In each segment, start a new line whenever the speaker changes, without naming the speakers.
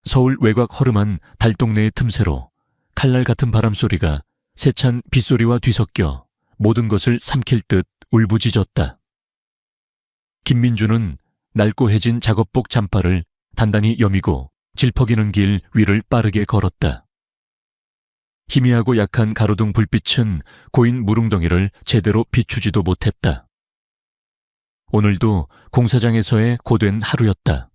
서울 외곽 허름한 달동네의 틈새로 칼날 같은 바람소리가 세찬 빗소리와 뒤섞여 모든 것을 삼킬 듯 울부짖었다. 김민주는 낡고 해진 작업복 잠바를 단단히 여미고 질퍽이는 길 위를 빠르게 걸었다. 희미하고 약한 가로등 불빛은 고인 무릉덩이를 제대로 비추지도 못했다. 오늘도 공사장에서의 고된 하루였다.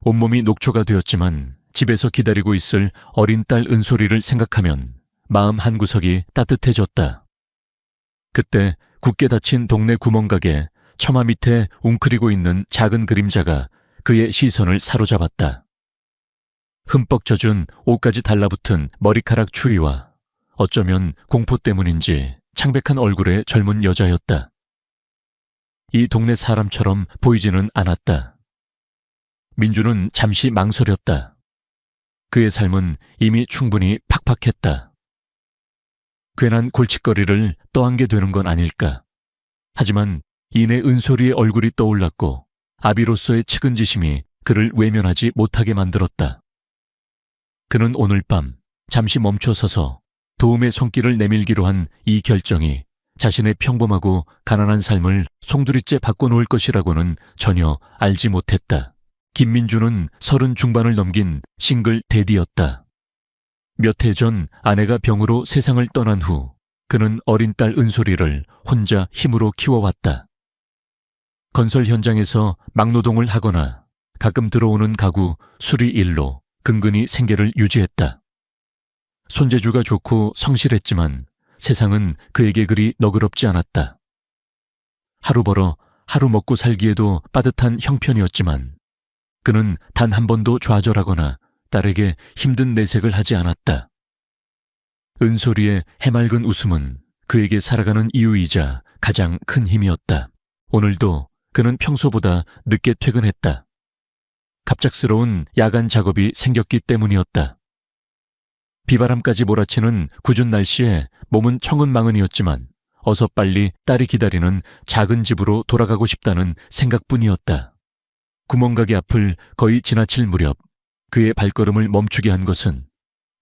온몸이 녹초가 되었지만 집에서 기다리고 있을 어린 딸 은솔이를 생각하면 마음 한구석이 따뜻해졌다. 그때 굳게 닫힌 동네 구멍가게 처마 밑에 웅크리고 있는 작은 그림자가 그의 시선을 사로잡았다. 흠뻑 젖은 옷까지 달라붙은 머리카락 추위와 어쩌면 공포 때문인지 창백한 얼굴의 젊은 여자였다. 이 동네 사람처럼 보이지는 않았다. 민주는 잠시 망설였다. 그의 삶은 이미 충분히 팍팍했다. 괜한 골칫거리를 떠안게 되는 건 아닐까. 하지만 이내 은솔이의 얼굴이 떠올랐고 아비로서의 측은지심이 그를 외면하지 못하게 만들었다. 그는 오늘 밤 잠시 멈춰서서 도움의 손길을 내밀기로 한 이 결정이 자신의 평범하고 가난한 삶을 송두리째 바꿔놓을 것이라고는 전혀 알지 못했다. 김민주는 30 중반을 넘긴 싱글 대디였다. 몇 해 전 아내가 병으로 세상을 떠난 후 그는 어린 딸 은솔이를 혼자 힘으로 키워왔다. 건설 현장에서 막노동을 하거나 가끔 들어오는 가구 수리 일로 근근히 생계를 유지했다. 손재주가 좋고 성실했지만 세상은 그에게 그리 너그럽지 않았다. 하루 벌어 하루 먹고 살기에도 빠듯한 형편이었지만 그는 단 한 번도 좌절하거나 딸에게 힘든 내색을 하지 않았다. 은솔이의 해맑은 웃음은 그에게 살아가는 이유이자 가장 큰 힘이었다. 오늘도 그는 평소보다 늦게 퇴근했다. 갑작스러운 야간 작업이 생겼기 때문이었다. 비바람까지 몰아치는 궂은 날씨에 몸은 청은망은이었지만 어서 빨리 딸이 기다리는 작은 집으로 돌아가고 싶다는 생각뿐이었다. 구멍가게 앞을 거의 지나칠 무렵 그의 발걸음을 멈추게 한 것은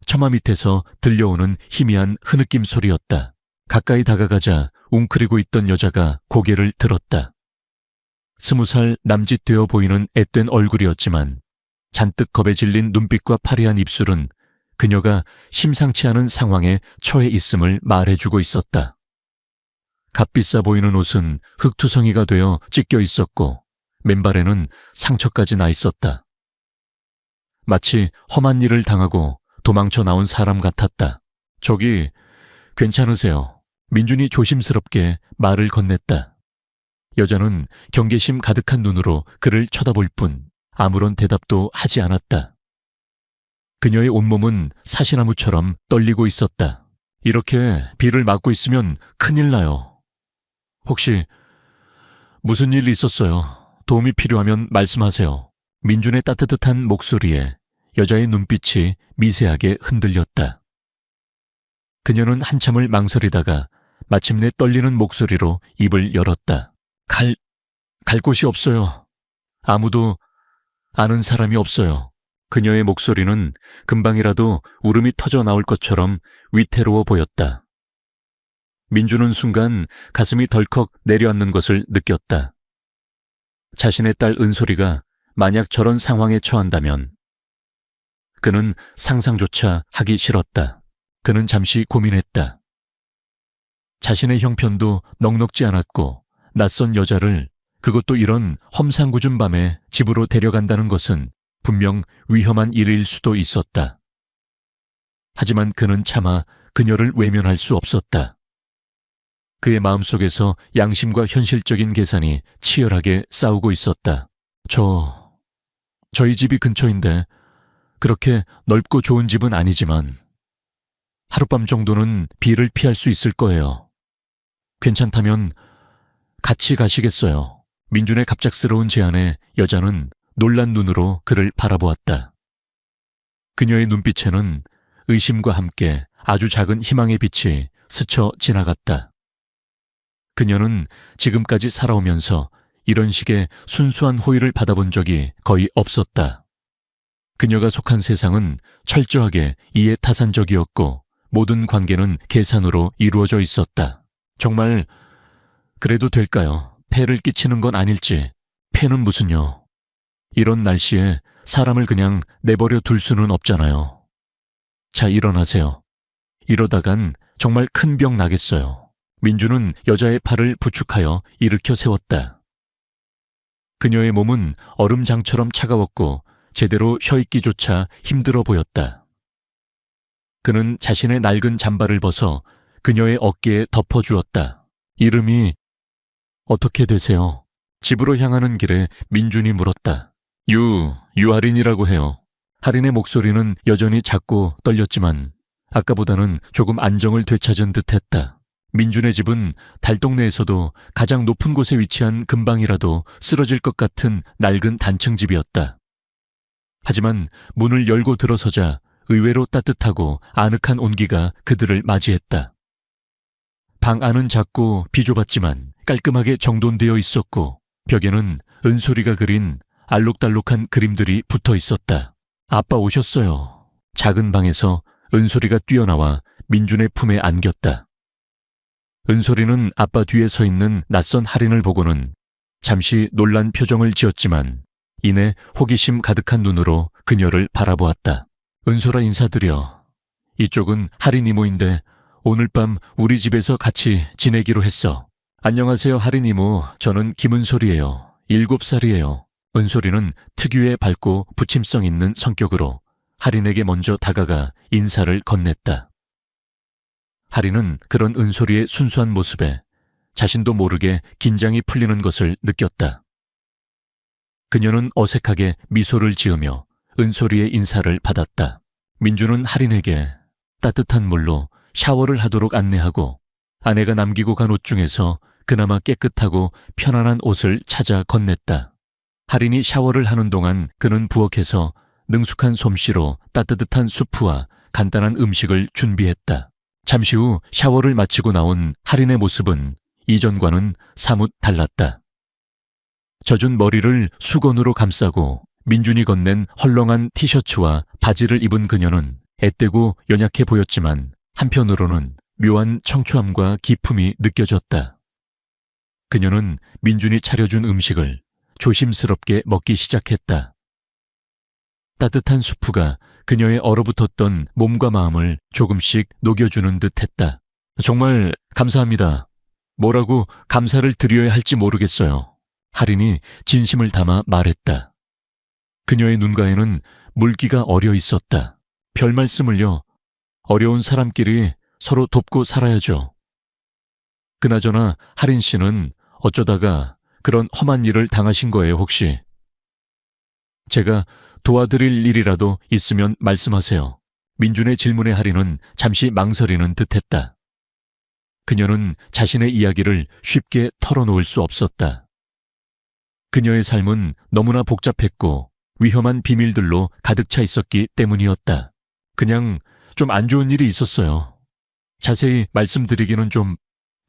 처마 밑에서 들려오는 희미한 흐느낌 소리였다. 가까이 다가가자 웅크리고 있던 여자가 고개를 들었다. 20살 남짓 되어 보이는 앳된 얼굴이었지만 잔뜩 겁에 질린 눈빛과 파리한 입술은 그녀가 심상치 않은 상황에 처해 있음을 말해주고 있었다. 값비싸 보이는 옷은 흙투성이가 되어 찢겨 있었고 맨발에는 상처까지 나 있었다. 마치 험한 일을 당하고 도망쳐 나온 사람 같았다. 저기 괜찮으세요? 민준이 조심스럽게 말을 건넸다. 여자는 경계심 가득한 눈으로 그를 쳐다볼 뿐 아무런 대답도 하지 않았다. 그녀의 온몸은 사시나무처럼 떨리고 있었다. 이렇게 비를 맞고 있으면 큰일 나요. 혹시 무슨 일 있었어요? 도움이 필요하면 말씀하세요. 민준의 따뜻한 목소리에 여자의 눈빛이 미세하게 흔들렸다. 그녀는 한참을 망설이다가 마침내 떨리는 목소리로 입을 열었다. 갈 곳이 없어요. 아무도 아는 사람이 없어요. 그녀의 목소리는 금방이라도 울음이 터져 나올 것처럼 위태로워 보였다. 민주는 순간 가슴이 덜컥 내려앉는 것을 느꼈다. 자신의 딸 은솔이가 만약 저런 상황에 처한다면 그는 상상조차 하기 싫었다. 그는 잠시 고민했다. 자신의 형편도 넉넉지 않았고 낯선 여자를 그것도 이런 험상궂은 밤에 집으로 데려간다는 것은 분명 위험한 일일 수도 있었다. 하지만 그는 차마 그녀를 외면할 수 없었다. 그의 마음속에서 양심과 현실적인 계산이 치열하게 싸우고 있었다. 저희 집이 근처인데 그렇게 넓고 좋은 집은 아니지만 하룻밤 정도는 비를 피할 수 있을 거예요. 괜찮다면 같이 가시겠어요? 민준의 갑작스러운 제안에 여자는 놀란 눈으로 그를 바라보았다. 그녀의 눈빛에는 의심과 함께 아주 작은 희망의 빛이 스쳐 지나갔다. 그녀는 지금까지 살아오면서 이런 식의 순수한 호의를 받아본 적이 거의 없었다. 그녀가 속한 세상은 철저하게 이해타산적이었고 모든 관계는 계산으로 이루어져 있었다. 정말 그래도 될까요? 폐를 끼치는 건 아닐지. 폐는 무슨요? 이런 날씨에 사람을 그냥 내버려 둘 수는 없잖아요. 자, 일어나세요. 이러다간 정말 큰 병 나겠어요. 민주는 여자의 팔을 부축하여 일으켜 세웠다. 그녀의 몸은 얼음장처럼 차가웠고 제대로 쉬어있기조차 힘들어 보였다. 그는 자신의 낡은 잠바를 벗어 그녀의 어깨에 덮어주었다. 이름이 어떻게 되세요? 집으로 향하는 길에 민준이 물었다. 유하린이라고 해요. 하린의 목소리는 여전히 작고 떨렸지만 아까보다는 조금 안정을 되찾은 듯했다. 민준의 집은 달동네에서도 가장 높은 곳에 위치한 근방이라도 쓰러질 것 같은 낡은 단층집이었다. 하지만 문을 열고 들어서자 의외로 따뜻하고 아늑한 온기가 그들을 맞이했다. 방 안은 작고 비좁았지만 깔끔하게 정돈되어 있었고 벽에는 은솔이가 그린 알록달록한 그림들이 붙어 있었다. 아빠 오셨어요. 작은 방에서 은솔이가 뛰어나와 민준의 품에 안겼다. 은솔이는 아빠 뒤에 서 있는 낯선 할인을 보고는 잠시 놀란 표정을 지었지만 이내 호기심 가득한 눈으로 그녀를 바라보았다. 은솔아, 인사드려. 이쪽은 할인 이모인데 오늘 밤 우리 집에서 같이 지내기로 했어. 안녕하세요, 할인 이모. 저는 김은솔이에요. 7살이에요. 은솔이는 특유의 밝고 부침성 있는 성격으로 할인에게 먼저 다가가 인사를 건넸다. 할인은 그런 은솔이의 순수한 모습에 자신도 모르게 긴장이 풀리는 것을 느꼈다. 그녀는 어색하게 미소를 지으며 은솔이의 인사를 받았다. 민주는 할인에게 따뜻한 물로 샤워를 하도록 안내하고 아내가 남기고 간 옷 중에서 그나마 깨끗하고 편안한 옷을 찾아 건넸다. 할인이 샤워를 하는 동안 그는 부엌에서 능숙한 솜씨로 따뜻한 수프와 간단한 음식을 준비했다. 잠시 후 샤워를 마치고 나온 할인의 모습은 이전과는 사뭇 달랐다. 젖은 머리를 수건으로 감싸고 민준이 건넨 헐렁한 티셔츠와 바지를 입은 그녀는 앳되고 연약해 보였지만 한편으로는 묘한 청초함과 기품이 느껴졌다. 그녀는 민준이 차려준 음식을 조심스럽게 먹기 시작했다. 따뜻한 수프가 그녀의 얼어붙었던 몸과 마음을 조금씩 녹여주는 듯했다. 정말 감사합니다. 뭐라고 감사를 드려야 할지 모르겠어요. 할인이 진심을 담아 말했다. 그녀의 눈가에는 물기가 어려 있었다. 별 말씀을요. 어려운 사람끼리 서로 돕고 살아야죠. 그나저나 할인 씨는 어쩌다가 그런 험한 일을 당하신 거예요, 혹시? 제가 도와드릴 일이라도 있으면 말씀하세요. 민준의 질문에 할인은 잠시 망설이는 듯했다. 그녀는 자신의 이야기를 쉽게 털어놓을 수 없었다. 그녀의 삶은 너무나 복잡했고 위험한 비밀들로 가득 차 있었기 때문이었다. 그냥 좀 안 좋은 일이 있었어요. 자세히 말씀드리기는 좀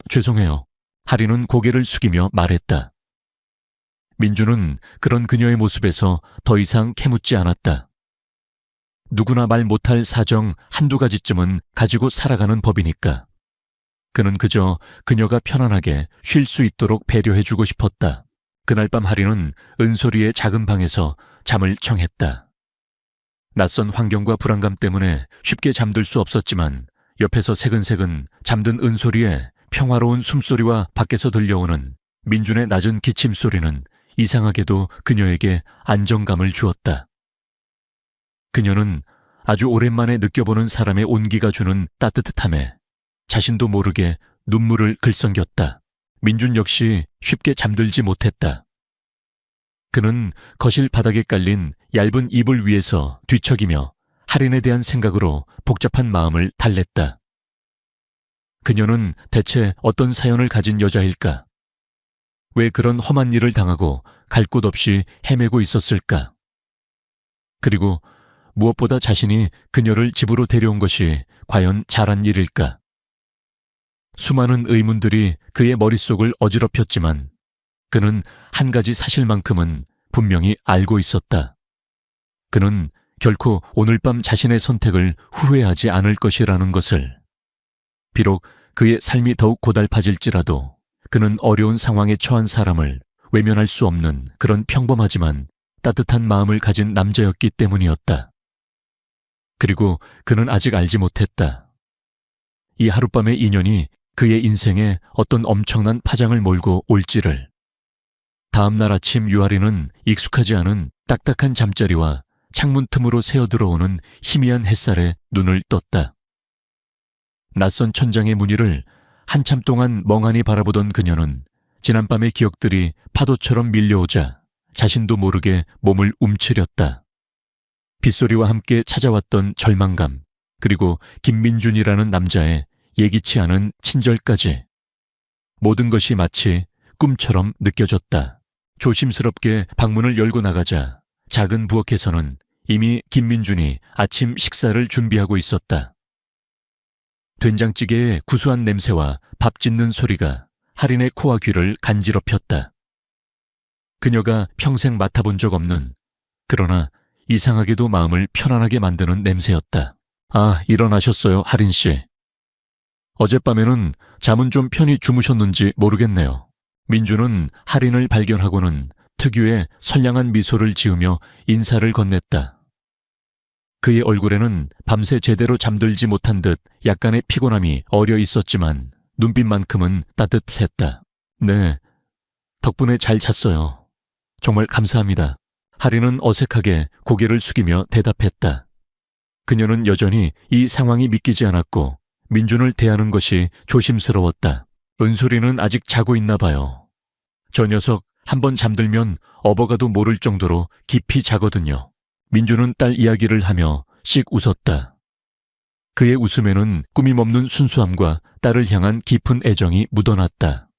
죄송해요. 할인은 고개를 숙이며 말했다. 민주는 그런 그녀의 모습에서 더 이상 캐묻지 않았다. 누구나 말 못할 사정 한두 가지쯤은 가지고 살아가는 법이니까. 그는 그저 그녀가 편안하게 쉴 수 있도록 배려해주고 싶었다. 그날 밤 할인은 은솔이의 작은 방에서 잠을 청했다. 낯선 환경과 불안감 때문에 쉽게 잠들 수 없었지만 옆에서 새근새근 잠든 은솔이의 평화로운 숨소리와 밖에서 들려오는 민준의 낮은 기침 소리는 이상하게도 그녀에게 안정감을 주었다. 그녀는 아주 오랜만에 느껴보는 사람의 온기가 주는 따뜻함에 자신도 모르게 눈물을 글썽겼다. 민준 역시 쉽게 잠들지 못했다. 그는 거실 바닥에 깔린 얇은 이불 위에서 뒤척이며 할인에 대한 생각으로 복잡한 마음을 달랬다. 그녀는 대체 어떤 사연을 가진 여자일까? 왜 그런 험한 일을 당하고 갈 곳 없이 헤매고 있었을까? 그리고 무엇보다 자신이 그녀를 집으로 데려온 것이 과연 잘한 일일까? 수많은 의문들이 그의 머릿속을 어지럽혔지만 그는 한 가지 사실만큼은 분명히 알고 있었다. 그는 결코 오늘 밤 자신의 선택을 후회하지 않을 것이라는 것을. 비록 그의 삶이 더욱 고달파질지라도 그는 어려운 상황에 처한 사람을 외면할 수 없는 그런 평범하지만 따뜻한 마음을 가진 남자였기 때문이었다. 그리고 그는 아직 알지 못했다. 이 하룻밤의 인연이 그의 인생에 어떤 엄청난 파장을 몰고 올지를. 다음 날 아침 유아리는 익숙하지 않은 딱딱한 잠자리와 창문 틈으로 새어들어오는 희미한 햇살에 눈을 떴다. 낯선 천장의 무늬를 한참 동안 멍하니 바라보던 그녀는 지난밤의 기억들이 파도처럼 밀려오자 자신도 모르게 몸을 움츠렸다. 빗소리와 함께 찾아왔던 절망감, 그리고 김민준이라는 남자의 예기치 않은 친절까지. 모든 것이 마치 꿈처럼 느껴졌다. 조심스럽게 방문을 열고 나가자 작은 부엌에서는 이미 김민준이 아침 식사를 준비하고 있었다. 된장찌개의 구수한 냄새와 밥 짓는 소리가 할인의 코와 귀를 간지럽혔다. 그녀가 평생 맡아본 적 없는, 그러나 이상하게도 마음을 편안하게 만드는 냄새였다. 아, 일어나셨어요, 할인 씨. 어젯밤에는 잠은 좀 편히 주무셨는지 모르겠네요. 민주는 할인을 발견하고는 특유의 선량한 미소를 지으며 인사를 건넸다. 그의 얼굴에는 밤새 제대로 잠들지 못한 듯 약간의 피곤함이 어려 있었지만 눈빛만큼은 따뜻했다. 네, 덕분에 잘 잤어요. 정말 감사합니다. 할인은 어색하게 고개를 숙이며 대답했다. 그녀는 여전히 이 상황이 믿기지 않았고 민준을 대하는 것이 조심스러웠다. 은솔이는 아직 자고 있나 봐요. 저 녀석 한번 잠들면 업어가도 모를 정도로 깊이 자거든요. 민준은 딸 이야기를 하며 씩 웃었다. 그의 웃음에는 꾸밈없는 순수함과 딸을 향한 깊은 애정이 묻어났다.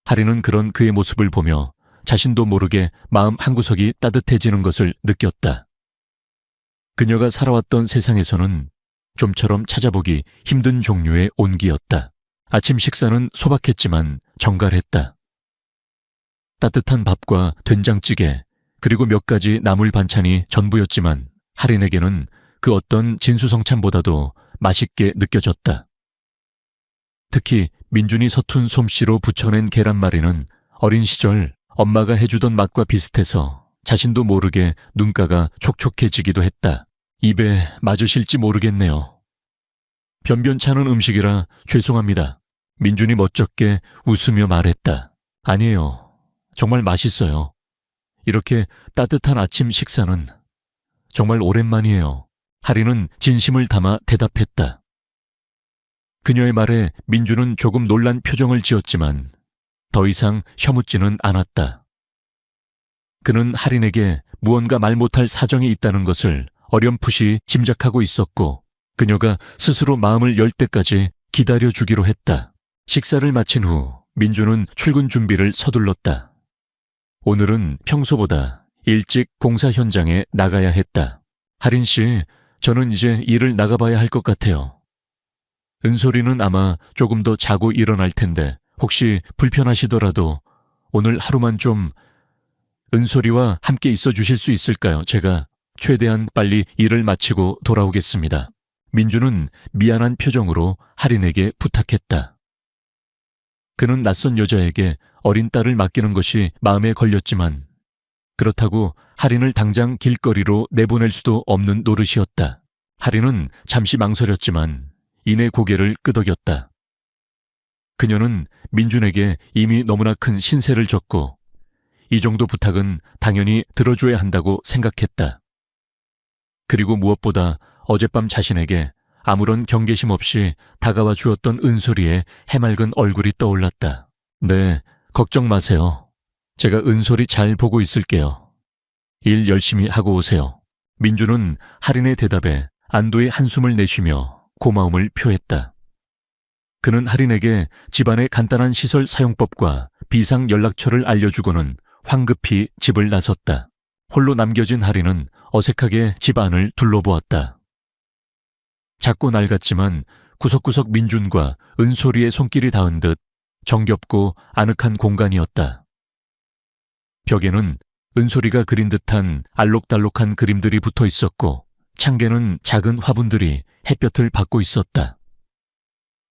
할인은 그런 그의 모습을 보며 자신도 모르게 마음 한구석이 따뜻해지는 것을 느꼈다. 그녀가 살아왔던 세상에서는 좀처럼 찾아보기 힘든 종류의 온기였다. 아침 식사는 소박했지만 정갈했다. 따뜻한 밥과 된장찌개, 그리고 몇 가지 나물 반찬이 전부였지만 할인에게는 그 어떤 진수성찬보다도 맛있게 느껴졌다. 특히 민준이 서툰 솜씨로 부쳐낸 계란말이는 어린 시절 엄마가 해주던 맛과 비슷해서 자신도 모르게 눈가가 촉촉해지기도 했다. 입에 맞으실지 모르겠네요. 변변찮은 음식이라 죄송합니다. 민준이 멋쩍게 웃으며 말했다. 아니에요. 정말 맛있어요. 이렇게 따뜻한 아침 식사는 정말 오랜만이에요. 할인은 진심을 담아 대답했다. 그녀의 말에 민준은 조금 놀란 표정을 지었지만 더 이상 혀묻지는 않았다. 그는 할인에게 무언가 말 못할 사정이 있다는 것을 어렴풋이 짐작하고 있었고 그녀가 스스로 마음을 열 때까지 기다려주기로 했다. 식사를 마친 후 민준은 출근 준비를 서둘렀다. 오늘은 평소보다 일찍 공사 현장에 나가야 했다. 할인 씨, 저는 이제 일을 나가봐야 할 것 같아요. 은솔이는 아마 조금 더 자고 일어날 텐데 혹시 불편하시더라도 오늘 하루만 좀 은솔이와 함께 있어 주실 수 있을까요? 제가 최대한 빨리 일을 마치고 돌아오겠습니다. 민주는 미안한 표정으로 할인에게 부탁했다. 그는 낯선 여자에게 어린 딸을 맡기는 것이 마음에 걸렸지만 그렇다고 할인을 당장 길거리로 내보낼 수도 없는 노릇이었다. 할인은 잠시 망설였지만 이내 고개를 끄덕였다. 그녀는 민준에게 이미 너무나 큰 신세를 졌고 이 정도 부탁은 당연히 들어줘야 한다고 생각했다. 그리고 무엇보다 어젯밤 자신에게 아무런 경계심 없이 다가와 주었던 은솔이의 해맑은 얼굴이 떠올랐다. 네, 걱정 마세요. 제가 은솔이 잘 보고 있을게요. 일 열심히 하고 오세요. 민주는 할인의 대답에 안도의 한숨을 내쉬며 고마움을 표했다. 그는 할인에게 집안의 간단한 시설 사용법과 비상 연락처를 알려주고는 황급히 집을 나섰다. 홀로 남겨진 할인은 어색하게 집 안을 둘러보았다. 작고 낡았지만 구석구석 민준과 은솔이의 손길이 닿은 듯 정겹고 아늑한 공간이었다. 벽에는 은솔이가 그린 듯한 알록달록한 그림들이 붙어 있었고 창계는 작은 화분들이 햇볕을 받고 있었다.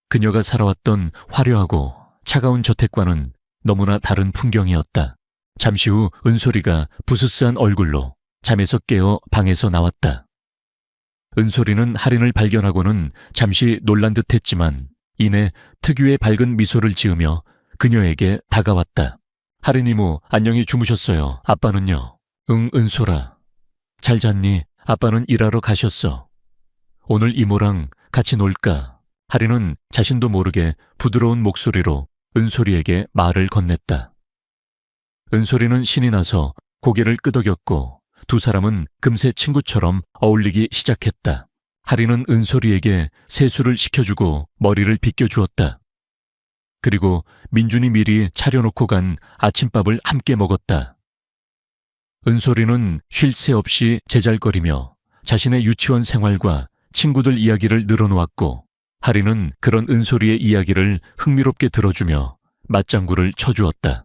그녀가 살아왔던 화려하고 차가운 저택과는 너무나 다른 풍경이었다. 잠시 후 은솔이가 부스스한 얼굴로 잠에서 깨어 방에서 나왔다. 은솔이는 할인을 발견하고는 잠시 놀란 듯 했지만 이내 특유의 밝은 미소를 지으며 그녀에게 다가왔다. 할인 이모, 안녕히 주무셨어요. 아빠는요? 응, 은솔아. 잘 잤니? 아빠는 일하러 가셨어. 오늘 이모랑 같이 놀까? 할인은 자신도 모르게 부드러운 목소리로 은솔이에게 말을 건넸다. 은솔이는 신이 나서 고개를 끄덕였고 두 사람은 금세 친구처럼 어울리기 시작했다. 할인은 은솔이에게 세수를 시켜주고 머리를 빗겨주었다. 그리고 민준이 미리 차려놓고 간 아침밥을 함께 먹었다. 은솔이는 쉴 새 없이 제잘거리며 자신의 유치원 생활과 친구들 이야기를 늘어놓았고 할인은 그런 은솔이의 이야기를 흥미롭게 들어주며 맞장구를 쳐주었다.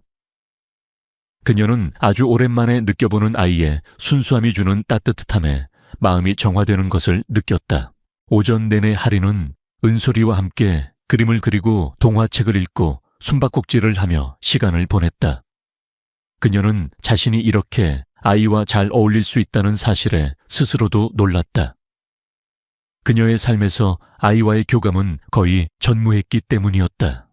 그녀는 아주 오랜만에 느껴보는 아이의 순수함이 주는 따뜻함에 마음이 정화되는 것을 느꼈다. 오전 내내 할인은 은솔이와 함께 그림을 그리고 동화책을 읽고 숨바꼭질을 하며 시간을 보냈다. 그녀는 자신이 이렇게 아이와 잘 어울릴 수 있다는 사실에 스스로도 놀랐다. 그녀의 삶에서 아이와의 교감은 거의 전무했기 때문이었다.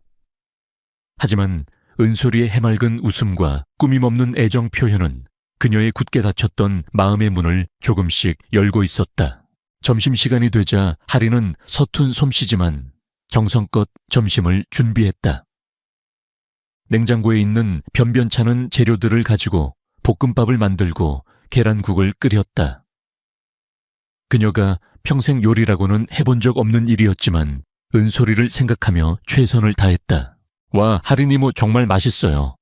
하지만 은솔이의 해맑은 웃음과 꾸밈없는 애정 표현은 그녀의 굳게 닫혔던 마음의 문을 조금씩 열고 있었다. 점심시간이 되자 할인은 서툰 솜씨지만 정성껏 점심을 준비했다. 냉장고에 있는 변변찮은 재료들을 가지고 볶음밥을 만들고 계란국을 끓였다. 그녀가 평생 요리라고는 해본 적 없는 일이었지만 은솔이를 생각하며 최선을 다했다. 와, 할인 이모 정말 맛있어요.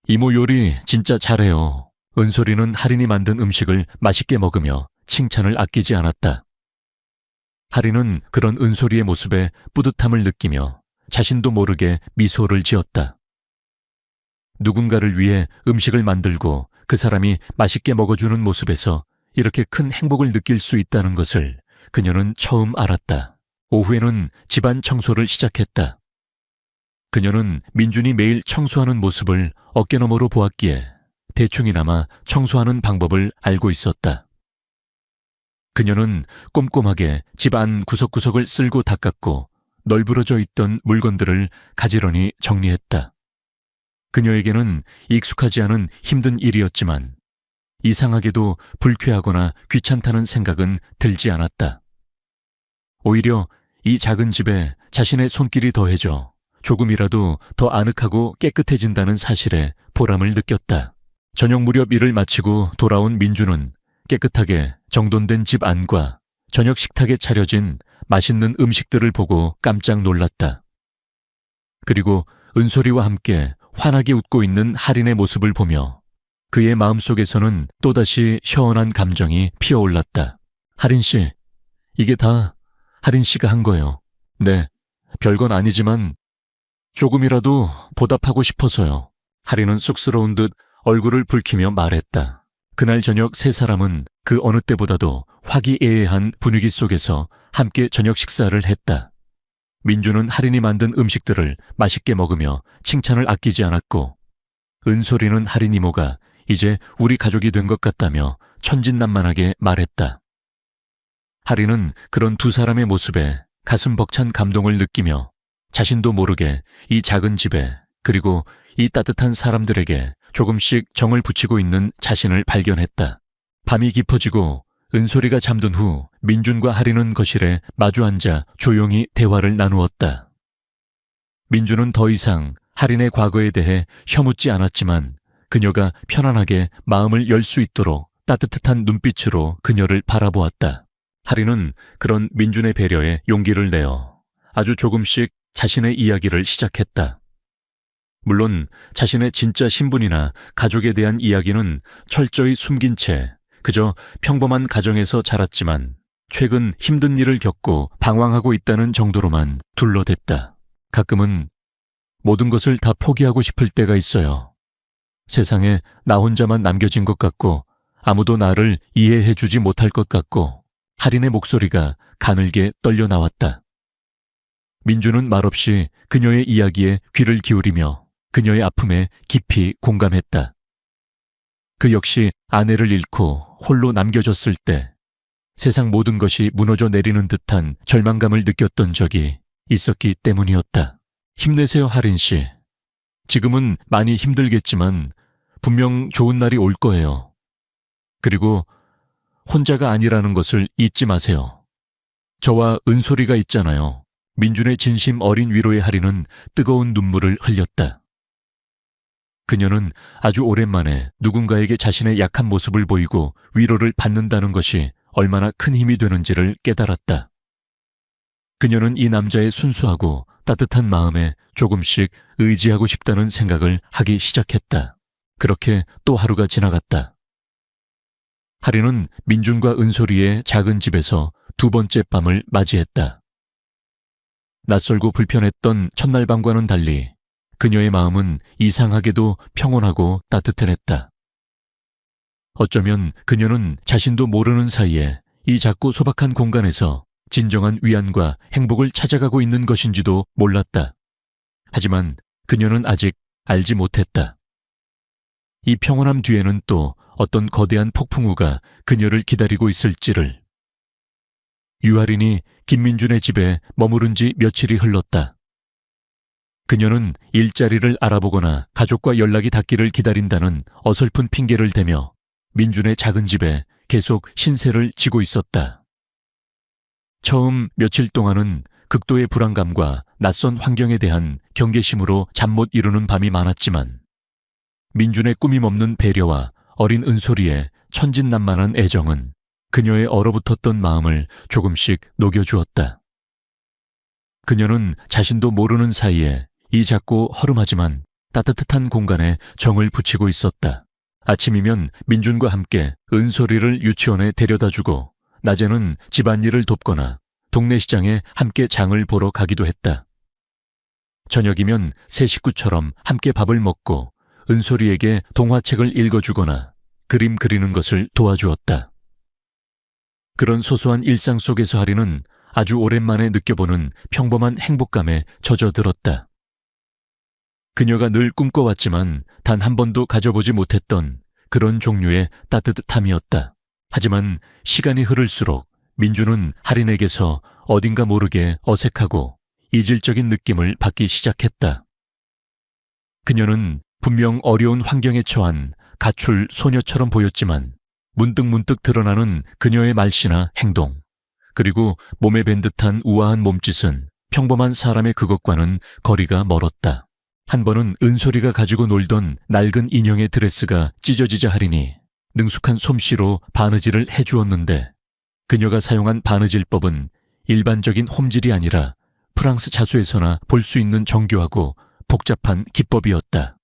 이모 요리 진짜 잘해요. 은솔이는 할인이 만든 음식을 맛있게 먹으며 칭찬을 아끼지 않았다. 할인은 그런 은솔이의 모습에 뿌듯함을 느끼며 자신도 모르게 미소를 지었다. 누군가를 위해 음식을 만들고 그 사람이 맛있게 먹어주는 모습에서 이렇게 큰 행복을 느낄 수 있다는 것을 그녀는 처음 알았다. 오후에는 집안 청소를 시작했다. 그녀는 민준이 매일 청소하는 모습을 어깨너머로 보았기에 대충이나마 청소하는 방법을 알고 있었다. 그녀는 꼼꼼하게 집 안 구석구석을 쓸고 닦았고 널브러져 있던 물건들을 가지런히 정리했다. 그녀에게는 익숙하지 않은 힘든 일이었지만 이상하게도 불쾌하거나 귀찮다는 생각은 들지 않았다. 오히려 이 작은 집에 자신의 손길이 더해져 조금이라도 더 아늑하고 깨끗해진다는 사실에 보람을 느꼈다. 저녁 무렵 일을 마치고 돌아온 민주는 깨끗하게 정돈된 집 안과 저녁 식탁에 차려진 맛있는 음식들을 보고 깜짝 놀랐다. 그리고 은솔이와 함께 환하게 웃고 있는 할인의 모습을 보며 그의 마음속에서는 또다시 시원한 감정이 피어올랐다. 할인 씨, 이게 다 할인 씨가 한 거예요. 네, 별건 아니지만 조금이라도 보답하고 싶어서요. 할인은 쑥스러운 듯 얼굴을 붉히며 말했다. 그날 저녁 세 사람은 그 어느 때보다도 화기애애한 분위기 속에서 함께 저녁 식사를 했다. 민주는 할인이 만든 음식들을 맛있게 먹으며 칭찬을 아끼지 않았고 은솔이는 할인 이모가 이제 우리 가족이 된 것 같다며 천진난만하게 말했다. 할인은 그런 두 사람의 모습에 가슴 벅찬 감동을 느끼며 자신도 모르게 이 작은 집에 그리고 이 따뜻한 사람들에게 조금씩 정을 붙이고 있는 자신을 발견했다. 밤이 깊어지고 은솔이가 잠든 후 민준과 할인은 거실에 마주 앉아 조용히 대화를 나누었다. 민준은 더 이상 할인의 과거에 대해 혀묻지 않았지만 그녀가 편안하게 마음을 열 수 있도록 따뜻한 눈빛으로 그녀를 바라보았다. 할인은 그런 민준의 배려에 용기를 내어 아주 조금씩 자신의 이야기를 시작했다. 물론 자신의 진짜 신분이나 가족에 대한 이야기는 철저히 숨긴 채 그저 평범한 가정에서 자랐지만 최근 힘든 일을 겪고 방황하고 있다는 정도로만 둘러댔다. 가끔은 모든 것을 다 포기하고 싶을 때가 있어요. 세상에 나 혼자만 남겨진 것 같고 아무도 나를 이해해주지 못할 것 같고 할인의 목소리가 가늘게 떨려 나왔다. 민주는 말없이 그녀의 이야기에 귀를 기울이며 그녀의 아픔에 깊이 공감했다. 그 역시 아내를 잃고 홀로 남겨졌을 때 세상 모든 것이 무너져 내리는 듯한 절망감을 느꼈던 적이 있었기 때문이었다. 힘내세요, 하린 씨. 지금은 많이 힘들겠지만 분명 좋은 날이 올 거예요. 그리고 혼자가 아니라는 것을 잊지 마세요. 저와 은솔이가 있잖아요. 민준의 진심 어린 위로의 하리는 뜨거운 눈물을 흘렸다. 그녀는 아주 오랜만에 누군가에게 자신의 약한 모습을 보이고 위로를 받는다는 것이 얼마나 큰 힘이 되는지를 깨달았다. 그녀는 이 남자의 순수하고 따뜻한 마음에 조금씩 의지하고 싶다는 생각을 하기 시작했다. 그렇게 또 하루가 지나갔다. 하리는 민준과 은솔이의 작은 집에서 두 번째 밤을 맞이했다. 낯설고 불편했던 첫날 밤과는 달리 그녀의 마음은 이상하게도 평온하고 따뜻해냈다. 어쩌면 그녀는 자신도 모르는 사이에 이 작고 소박한 공간에서 진정한 위안과 행복을 찾아가고 있는 것인지도 몰랐다. 하지만 그녀는 아직 알지 못했다. 이 평온함 뒤에는 또 어떤 거대한 폭풍우가 그녀를 기다리고 있을지를. 유아린이 김민준의 집에 머무른 지 며칠이 흘렀다. 그녀는 일자리를 알아보거나 가족과 연락이 닿기를 기다린다는 어설픈 핑계를 대며 민준의 작은 집에 계속 신세를 지고 있었다. 처음 며칠 동안은 극도의 불안감과 낯선 환경에 대한 경계심으로 잠 못 이루는 밤이 많았지만 민준의 꾸밈없는 배려와 어린 은솔이의 천진난만한 애정은 그녀의 얼어붙었던 마음을 조금씩 녹여주었다. 그녀는 자신도 모르는 사이에 이 작고 허름하지만 따뜻한 공간에 정을 붙이고 있었다. 아침이면 민준과 함께 은솔이를 유치원에 데려다주고 낮에는 집안일을 돕거나 동네 시장에 함께 장을 보러 가기도 했다. 저녁이면 세 식구처럼 함께 밥을 먹고 은솔이에게 동화책을 읽어주거나 그림 그리는 것을 도와주었다. 그런 소소한 일상 속에서 하리는 아주 오랜만에 느껴보는 평범한 행복감에 젖어들었다. 그녀가 늘 꿈꿔왔지만 단 한 번도 가져보지 못했던 그런 종류의 따뜻함이었다. 하지만 시간이 흐를수록 민주는 하린에게서 어딘가 모르게 어색하고 이질적인 느낌을 받기 시작했다. 그녀는 분명 어려운 환경에 처한 가출 소녀처럼 보였지만 문득문득 드러나는 그녀의 말씨나 행동, 그리고 몸에 밴 듯한 우아한 몸짓은 평범한 사람의 그것과는 거리가 멀었다. 한 번은 은솔이가 가지고 놀던 낡은 인형의 드레스가 찢어지자 하리니 능숙한 솜씨로 바느질을 해주었는데 그녀가 사용한 바느질법은 일반적인 홈질이 아니라 프랑스 자수에서나 볼 수 있는 정교하고 복잡한 기법이었다.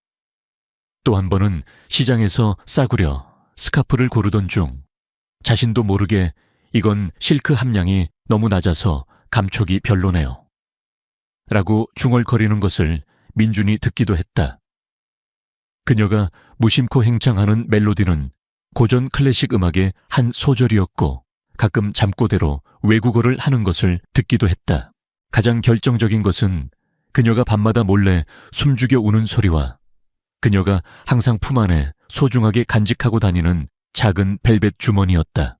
또 한 번은 시장에서 싸구려 스카프를 고르던 중 자신도 모르게 이건 실크 함량이 너무 낮아서 감촉이 별로네요. 라고 중얼거리는 것을 민준이 듣기도 했다. 그녀가 무심코 행창하는 멜로디는 고전 클래식 음악의 한 소절이었고 가끔 잠꼬대로 외국어를 하는 것을 듣기도 했다. 가장 결정적인 것은 그녀가 밤마다 몰래 숨죽여 우는 소리와 그녀가 항상 품 안에 소중하게 간직하고 다니는 작은 벨벳 주머니였다.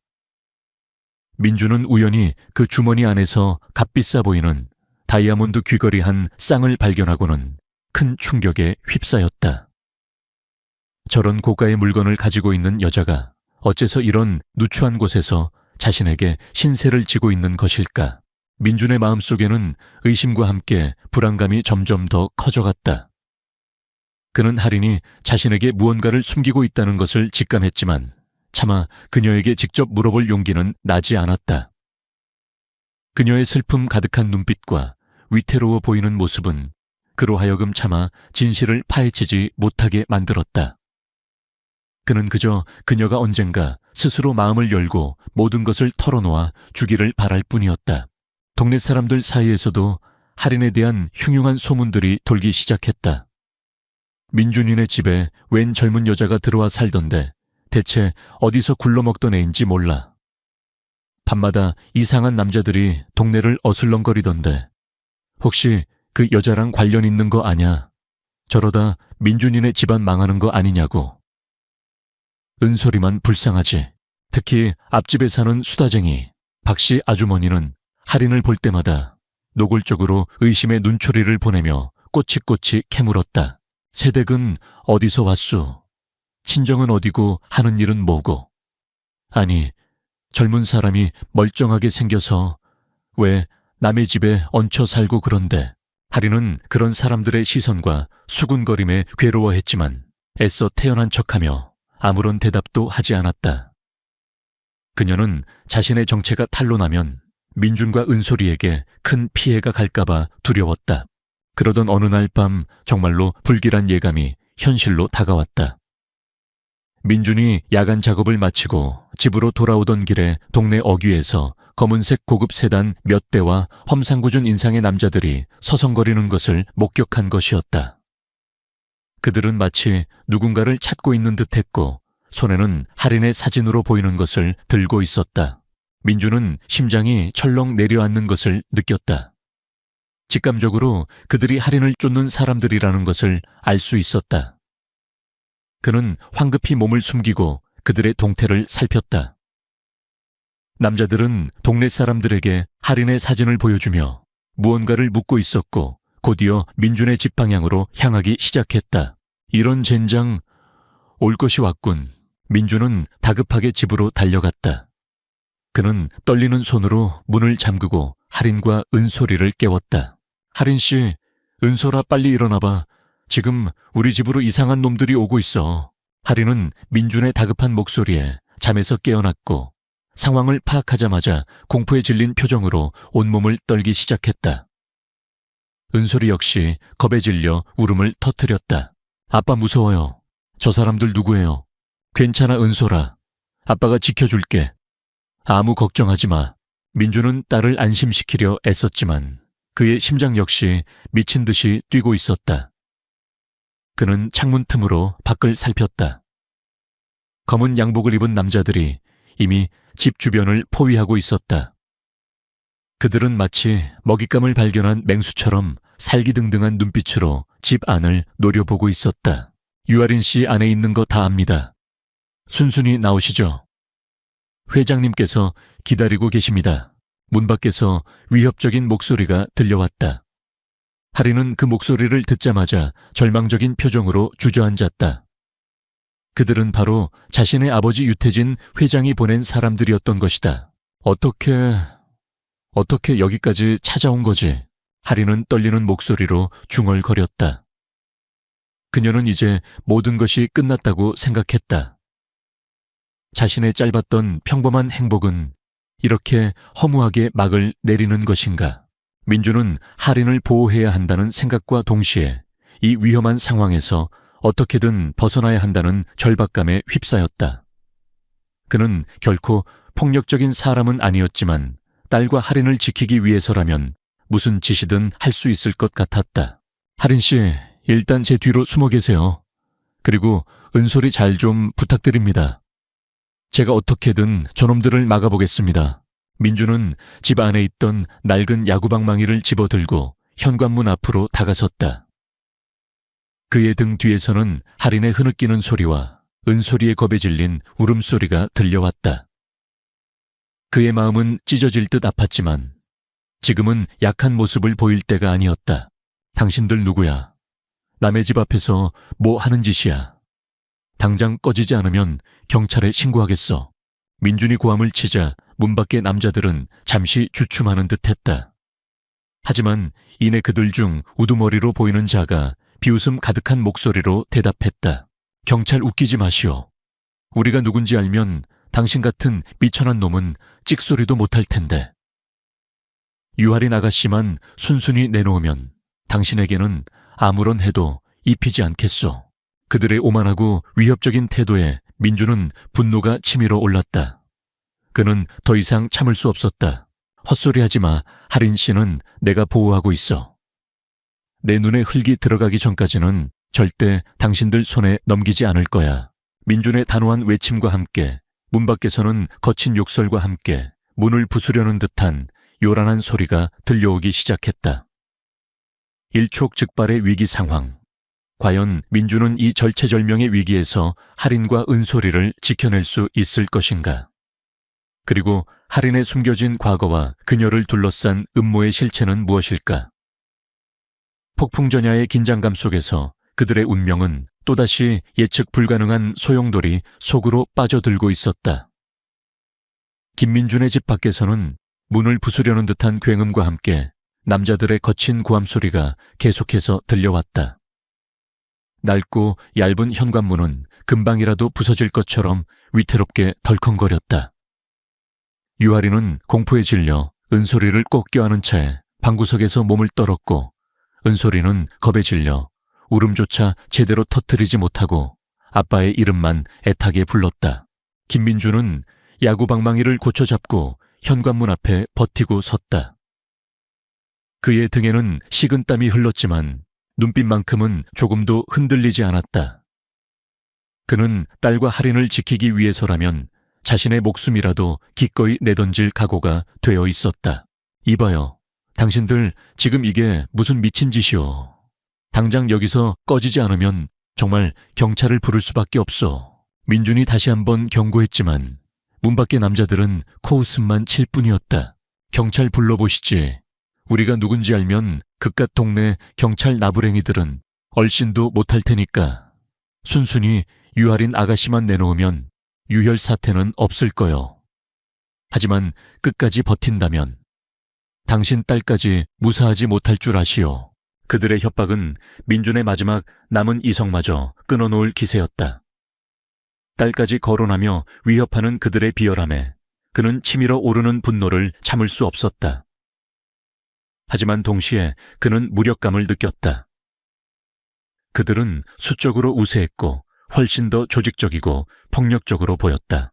민주는 우연히 그 주머니 안에서 값비싸 보이는 다이아몬드 귀걸이 한 쌍을 발견하고는 큰 충격에 휩싸였다. 저런 고가의 물건을 가지고 있는 여자가 어째서 이런 누추한 곳에서 자신에게 신세를 지고 있는 것일까? 민준의 마음속에는 의심과 함께 불안감이 점점 더 커져갔다. 그는 하린이 자신에게 무언가를 숨기고 있다는 것을 직감했지만 차마 그녀에게 직접 물어볼 용기는 나지 않았다. 그녀의 슬픔 가득한 눈빛과 위태로워 보이는 모습은 그로 하여금 차마 진실을 파헤치지 못하게 만들었다. 그는 그저 그녀가 언젠가 스스로 마음을 열고 모든 것을 털어놓아 주기를 바랄 뿐이었다. 동네 사람들 사이에서도 하린에 대한 흉흉한 소문들이 돌기 시작했다. 민준이네 집에 웬 젊은 여자가 들어와 살던데 대체 어디서 굴러먹던 애인지 몰라. 밤마다 이상한 남자들이 동네를 어슬렁거리던데 혹시 그 여자랑 관련 있는 거 아냐? 저러다 민준이네 집안 망하는 거 아니냐고. 은솔이만 불쌍하지. 특히 앞집에 사는 수다쟁이 박씨 아주머니는 할인을 볼 때마다 노골적으로 의심의 눈초리를 보내며 꼬치꼬치 캐물었다. 새댁은 어디서 왔수? 친정은 어디고 하는 일은 뭐고? 아니, 젊은 사람이 멀쩡하게 생겨서 왜 남의 집에 얹혀 살고 그런데. 할인은 그런 사람들의 시선과 수군거림에 괴로워했지만 애써 태연한 척하며 아무런 대답도 하지 않았다. 그녀는 자신의 정체가 탄로나면 민준과 은솔이에게 큰 피해가 갈까봐 두려웠다. 그러던 어느 날 밤 정말로 불길한 예감이 현실로 다가왔다. 민준이 야간 작업을 마치고 집으로 돌아오던 길에 동네 어귀에서 검은색 고급 세단 몇 대와 험상궂은 인상의 남자들이 서성거리는 것을 목격한 것이었다. 그들은 마치 누군가를 찾고 있는 듯했고 손에는 할인의 사진으로 보이는 것을 들고 있었다. 민준은 심장이 철렁 내려앉는 것을 느꼈다. 직감적으로 그들이 할인을 쫓는 사람들이라는 것을 알 수 있었다. 그는 황급히 몸을 숨기고 그들의 동태를 살폈다. 남자들은 동네 사람들에게 할인의 사진을 보여주며 무언가를 묻고 있었고 곧이어 민준의 집 방향으로 향하기 시작했다. 이런 젠장, 올 것이 왔군. 민준은 다급하게 집으로 달려갔다. 그는 떨리는 손으로 문을 잠그고 할인과 은솔이를 깨웠다. 할인 씨, 은솔아 빨리 일어나봐. 지금 우리 집으로 이상한 놈들이 오고 있어. 할인은 민준의 다급한 목소리에 잠에서 깨어났고 상황을 파악하자마자 공포에 질린 표정으로 온몸을 떨기 시작했다. 은솔이 역시 겁에 질려 울음을 터뜨렸다. 아빠 무서워요. 저 사람들 누구예요? 괜찮아 은솔아. 아빠가 지켜줄게. 아무 걱정하지 마. 민준은 딸을 안심시키려 애썼지만 그의 심장 역시 미친 듯이 뛰고 있었다. 그는 창문 틈으로 밖을 살폈다. 검은 양복을 입은 남자들이 이미 집 주변을 포위하고 있었다. 그들은 마치 먹잇감을 발견한 맹수처럼 살기등등한 눈빛으로 집 안을 노려보고 있었다. 유아린 씨 안에 있는 거 다 압니다. 순순히 나오시죠. 회장님께서 기다리고 계십니다. 문 밖에서 위협적인 목소리가 들려왔다. 할인은 그 목소리를 듣자마자 절망적인 표정으로 주저앉았다. 그들은 바로 자신의 아버지 유태진 회장이 보낸 사람들이었던 것이다. 어떻게 여기까지 찾아온 거지? 할인은 떨리는 목소리로 중얼거렸다. 그녀는 이제 모든 것이 끝났다고 생각했다. 자신의 짧았던 평범한 행복은 이렇게 허무하게 막을 내리는 것인가? 민준은 할인을 보호해야 한다는 생각과 동시에 이 위험한 상황에서 어떻게든 벗어나야 한다는 절박감에 휩싸였다. 그는 결코 폭력적인 사람은 아니었지만 딸과 할인을 지키기 위해서라면 무슨 짓이든 할 수 있을 것 같았다. 할인 씨, 일단 제 뒤로 숨어 계세요. 그리고 은솔이 잘 좀 부탁드립니다. 제가 어떻게든 저놈들을 막아보겠습니다. 민준은 집 안에 있던 낡은 야구방망이를 집어들고 현관문 앞으로 다가섰다. 그의 등 뒤에서는 할인의 흐느끼는 소리와 은솔이의 겁에 질린 울음소리가 들려왔다. 그의 마음은 찢어질 듯 아팠지만 지금은 약한 모습을 보일 때가 아니었다. 당신들 누구야? 남의 집 앞에서 뭐 하는 짓이야? 당장 꺼지지 않으면 경찰에 신고하겠어. 민준이 고함을 치자 문 밖의 남자들은 잠시 주춤하는 듯했다. 하지만 이내 그들 중 우두머리로 보이는 자가 비웃음 가득한 목소리로 대답했다. 경찰 웃기지 마시오. 우리가 누군지 알면 당신 같은 미천한 놈은 찍소리도 못할 텐데. 유할인 아가씨만 순순히 내놓으면 당신에게는 아무런 해도 입히지 않겠소. 그들의 오만하고 위협적인 태도에 민준은 분노가 치밀어 올랐다. 그는 더 이상 참을 수 없었다. 헛소리하지 마. 할인 씨는 내가 보호하고 있어. 내 눈에 흙이 들어가기 전까지는 절대 당신들 손에 넘기지 않을 거야. 민준의 단호한 외침과 함께 문 밖에서는 거친 욕설과 함께 문을 부수려는 듯한 요란한 소리가 들려오기 시작했다. 일촉즉발의 위기 상황. 과연 민준은 이 절체절명의 위기에서 할인과 은솔이를 지켜낼 수 있을 것인가? 그리고 할인의 숨겨진 과거와 그녀를 둘러싼 음모의 실체는 무엇일까? 폭풍전야의 긴장감 속에서 그들의 운명은 또다시 예측 불가능한 소용돌이 속으로 빠져들고 있었다. 김민준의 집 밖에서는 문을 부수려는 듯한 굉음과 함께 남자들의 거친 고함 소리가 계속해서 들려왔다. 낡고 얇은 현관문은 금방이라도 부서질 것처럼 위태롭게 덜컹거렸다. 유아리는 공포에 질려 은솔이를 꼭 껴안은 채 방구석에서 몸을 떨었고, 은솔이는 겁에 질려 울음조차 제대로 터뜨리지 못하고 아빠의 이름만 애타게 불렀다. 김민주는 야구방망이를 고쳐잡고 현관문 앞에 버티고 섰다. 그의 등에는 식은땀이 흘렀지만 눈빛만큼은 조금도 흔들리지 않았다. 그는 딸과 할인을 지키기 위해서라면 자신의 목숨이라도 기꺼이 내던질 각오가 되어 있었다. 이봐요. 당신들 지금 이게 무슨 미친 짓이오. 당장 여기서 꺼지지 않으면 정말 경찰을 부를 수밖에 없어. 민준이 다시 한번 경고했지만 문 밖의 남자들은 코웃음만 칠 뿐이었다. 경찰 불러보시지. 우리가 누군지 알면 그깟 동네 경찰 나부랭이들은 얼씬도 못할 테니까. 순순히 유아린 아가씨만 내놓으면 유혈 사태는 없을 거요. 하지만 끝까지 버틴다면 당신 딸까지 무사하지 못할 줄 아시오. 그들의 협박은 민준의 마지막 남은 이성마저 끊어놓을 기세였다. 딸까지 거론하며 위협하는 그들의 비열함에 그는 치밀어 오르는 분노를 참을 수 없었다. 하지만 동시에 그는 무력감을 느꼈다. 그들은 수적으로 우세했고 훨씬 더 조직적이고 폭력적으로 보였다.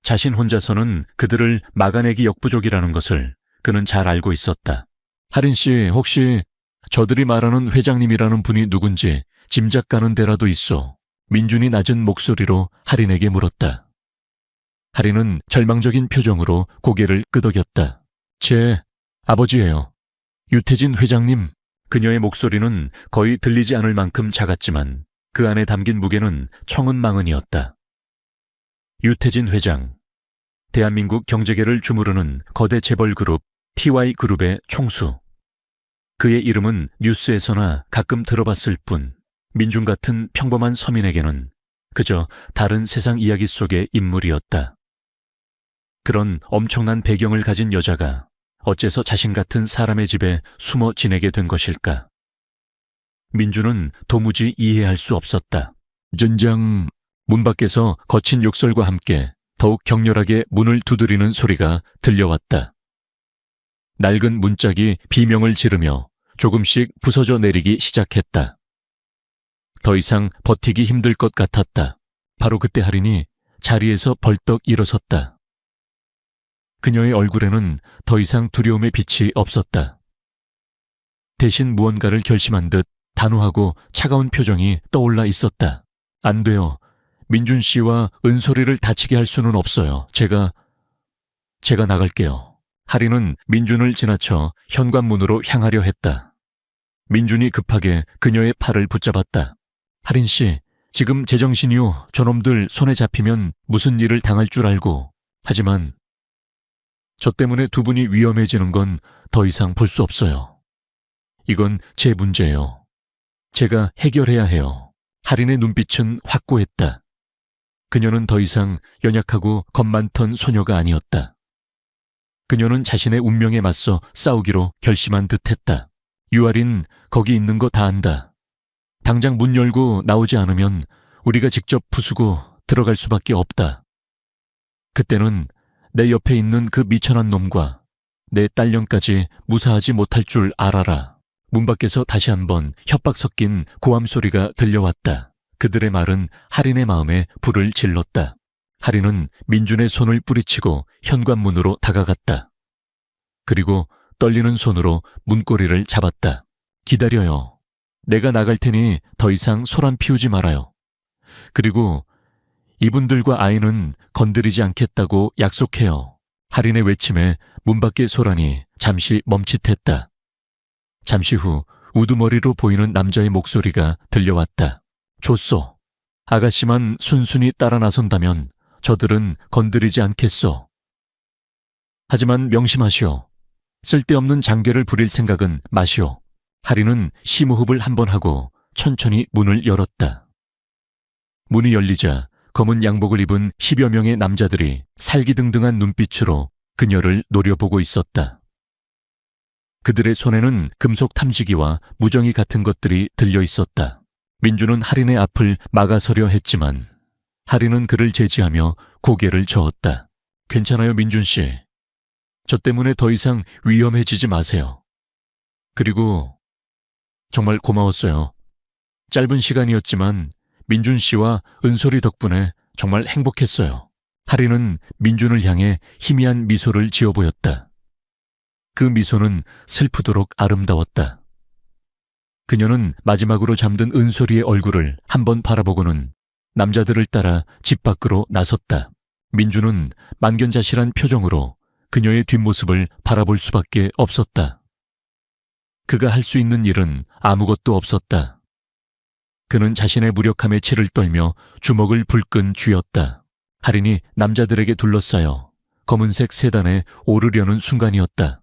자신 혼자서는 그들을 막아내기 역부족이라는 것을 그는 잘 알고 있었다. 할인 씨, 혹시 저들이 말하는 회장님이라는 분이 누군지 짐작 가는 데라도 있어. 민준이 낮은 목소리로 할인에게 물었다. 할인은 절망적인 표정으로 고개를 끄덕였다. 제 아버지예요. 유태진 회장님. 그녀의 목소리는 거의 들리지 않을 만큼 작았지만 그 안에 담긴 무게는 청은망은이었다. 유태진 회장. 대한민국 경제계를 주무르는 거대 재벌그룹 TY그룹의 총수. 그의 이름은 뉴스에서나 가끔 들어봤을 뿐 민준 같은 평범한 서민에게는 그저 다른 세상 이야기 속의 인물이었다. 그런 엄청난 배경을 가진 여자가 어째서 자신 같은 사람의 집에 숨어 지내게 된 것일까? 민준은 도무지 이해할 수 없었다. 전장. 문 밖에서 거친 욕설과 함께 더욱 격렬하게 문을 두드리는 소리가 들려왔다. 낡은 문짝이 비명을 지르며 조금씩 부서져 내리기 시작했다. 더 이상 버티기 힘들 것 같았다. 바로 그때 할인이 자리에서 벌떡 일어섰다. 그녀의 얼굴에는 더 이상 두려움의 빛이 없었다. 대신 무언가를 결심한 듯 단호하고 차가운 표정이 떠올라 있었다. 안 돼요. 민준 씨와 은솔이를 다치게 할 수는 없어요. 제가 나갈게요. 할인은 민준을 지나쳐 현관문으로 향하려 했다. 민준이 급하게 그녀의 팔을 붙잡았다. 할인 씨, 지금 제정신이요. 저놈들 손에 잡히면 무슨 일을 당할 줄 알고. 하지만 저 때문에 두 분이 위험해지는 건 더 이상 볼 수 없어요. 이건 제 문제예요. 제가 해결해야 해요. 할인의 눈빛은 확고했다. 그녀는 더 이상 연약하고 겁 많던 소녀가 아니었다. 그녀는 자신의 운명에 맞서 싸우기로 결심한 듯했다. 유아린, 거기 있는 거 다 안다. 당장 문 열고 나오지 않으면 우리가 직접 부수고 들어갈 수밖에 없다. 그때는 내 옆에 있는 그 미천한 놈과 내 딸년까지 무사하지 못할 줄 알아라. 문 밖에서 다시 한번 협박 섞인 고함 소리가 들려왔다. 그들의 말은 할인의 마음에 불을 질렀다. 할인은 민준의 손을 뿌리치고 현관문으로 다가갔다. 그리고 떨리는 손으로 문고리를 잡았다. 기다려요. 내가 나갈 테니 더 이상 소란 피우지 말아요. 그리고 이분들과 아이는 건드리지 않겠다고 약속해요. 할인의 외침에 문 밖의 소란이 잠시 멈칫했다. 잠시 후 우두머리로 보이는 남자의 목소리가 들려왔다. 좋소. 아가씨만 순순히 따라 나선다면 저들은 건드리지 않겠소. 하지만 명심하시오. 쓸데없는 장괴를 부릴 생각은 마시오. 할인은 심호흡을 한번 하고 천천히 문을 열었다. 문이 열리자 검은 양복을 입은 10여 명의 남자들이 살기등등한 눈빛으로 그녀를 노려보고 있었다. 그들의 손에는 금속 탐지기와 무정이 같은 것들이 들려 있었다. 민주는 할인의 앞을 막아서려 했지만 할인은 그를 제지하며 고개를 저었다. 괜찮아요, 민준 씨. 저 때문에 더 이상 위험해지지 마세요. 그리고 정말 고마웠어요. 짧은 시간이었지만 민준 씨와 은솔이 덕분에 정말 행복했어요. 할인은 민준을 향해 희미한 미소를 지어 보였다. 그 미소는 슬프도록 아름다웠다. 그녀는 마지막으로 잠든 은솔이의 얼굴을 한번 바라보고는 남자들을 따라 집 밖으로 나섰다. 민준은 만견자실한 표정으로 그녀의 뒷모습을 바라볼 수밖에 없었다. 그가 할 수 있는 일은 아무것도 없었다. 그는 자신의 무력함에 치를 떨며 주먹을 불끈 쥐었다. 할인이 남자들에게 둘러싸여 검은색 세단에 오르려는 순간이었다.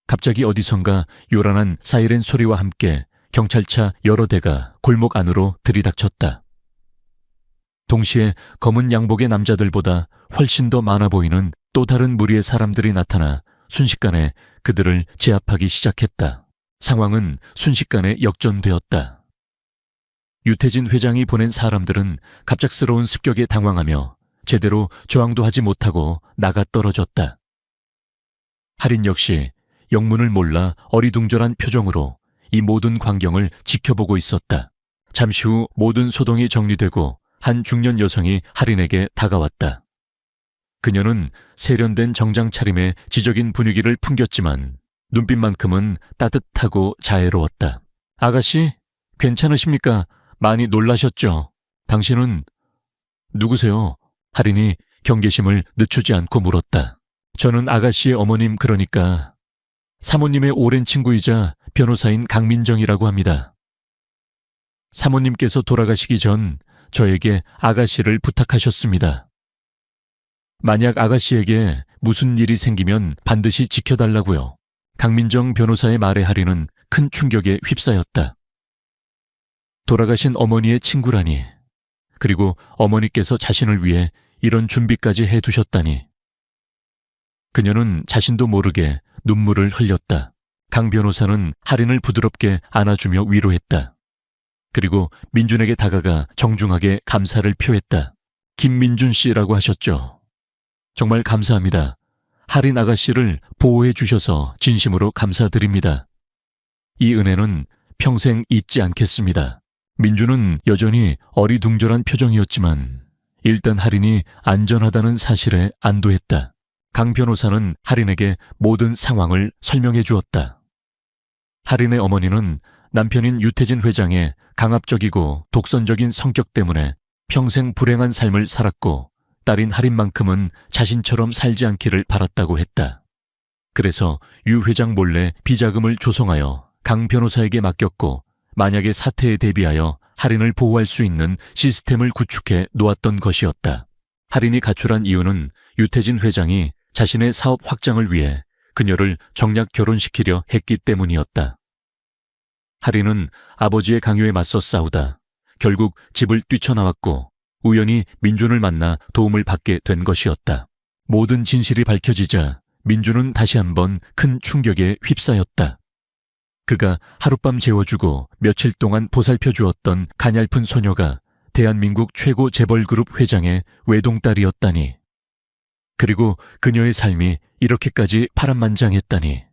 갑자기 어디선가 요란한 사이렌 소리와 함께 경찰차 여러 대가 골목 안으로 들이닥쳤다. 동시에 검은 양복의 남자들보다 훨씬 더 많아 보이는 또 다른 무리의 사람들이 나타나 순식간에 그들을 제압하기 시작했다. 상황은 순식간에 역전되었다. 유태진 회장이 보낸 사람들은 갑작스러운 습격에 당황하며 제대로 저항도 하지 못하고 나가 떨어졌다. 할인 역시 영문을 몰라 어리둥절한 표정으로 이 모든 광경을 지켜보고 있었다. 잠시 후 모든 소동이 정리되고 한 중년 여성이 할인에게 다가왔다. 그녀는 세련된 정장 차림의 지적인 분위기를 풍겼지만 눈빛만큼은 따뜻하고 자애로웠다. 아가씨, 괜찮으십니까? 많이 놀라셨죠? 당신은 누구세요? 할인이 경계심을 늦추지 않고 물었다. 저는 아가씨의 어머님, 그러니까 사모님의 오랜 친구이자 변호사인 강민정이라고 합니다. 사모님께서 돌아가시기 전 저에게 아가씨를 부탁하셨습니다. 만약 아가씨에게 무슨 일이 생기면 반드시 지켜달라고요. 강민정 변호사의 말에 할인은 큰 충격에 휩싸였다. 돌아가신 어머니의 친구라니, 그리고 어머니께서 자신을 위해 이런 준비까지 해두셨다니. 그녀는 자신도 모르게 눈물을 흘렸다. 강 변호사는 할인을 부드럽게 안아주며 위로했다. 그리고 민준에게 다가가 정중하게 감사를 표했다. 김민준 씨라고 하셨죠? 정말 감사합니다. 할인 아가씨를 보호해 주셔서 진심으로 감사드립니다. 이 은혜는 평생 잊지 않겠습니다. 민준은 여전히 어리둥절한 표정이었지만 일단 할인이 안전하다는 사실에 안도했다. 강 변호사는 할인에게 모든 상황을 설명해 주었다. 할인의 어머니는 남편인 유태진 회장의 강압적이고 독선적인 성격 때문에 평생 불행한 삶을 살았고 딸인 할인만큼은 자신처럼 살지 않기를 바랐다고 했다. 그래서 유 회장 몰래 비자금을 조성하여 강 변호사에게 맡겼고 만약에 사태에 대비하여 할인을 보호할 수 있는 시스템을 구축해 놓았던 것이었다. 할인이 가출한 이유는 유태진 회장이 자신의 사업 확장을 위해 그녀를 정략 결혼시키려 했기 때문이었다. 할인은 아버지의 강요에 맞서 싸우다 결국 집을 뛰쳐나왔고 우연히 민준을 만나 도움을 받게 된 것이었다. 모든 진실이 밝혀지자 민준은 다시 한번 큰 충격에 휩싸였다. 그가 하룻밤 재워주고 며칠 동안 보살펴 주었던 가냘픈 소녀가 대한민국 최고 재벌그룹 회장의 외동딸이었다니. 그리고 그녀의 삶이 이렇게까지 파란만장했다니.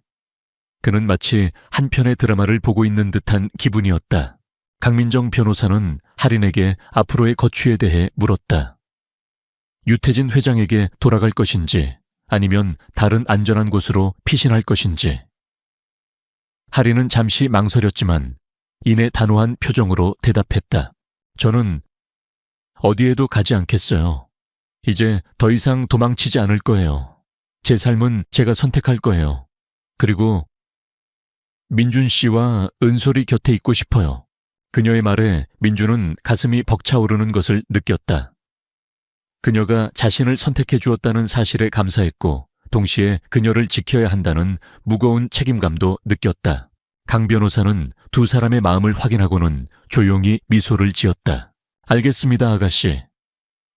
그는 마치 한 편의 드라마를 보고 있는 듯한 기분이었다. 강민정 변호사는 할인에게 앞으로의 거취에 대해 물었다. 유태진 회장에게 돌아갈 것인지 아니면 다른 안전한 곳으로 피신할 것인지. 할인은 잠시 망설였지만 이내 단호한 표정으로 대답했다. 저는 어디에도 가지 않겠어요. 이제 더 이상 도망치지 않을 거예요. 제 삶은 제가 선택할 거예요. 그리고 민준 씨와 은솔이 곁에 있고 싶어요. 그녀의 말에 민준은 가슴이 벅차오르는 것을 느꼈다. 그녀가 자신을 선택해 주었다는 사실에 감사했고 동시에 그녀를 지켜야 한다는 무거운 책임감도 느꼈다. 강 변호사는 두 사람의 마음을 확인하고는 조용히 미소를 지었다. 알겠습니다, 아가씨.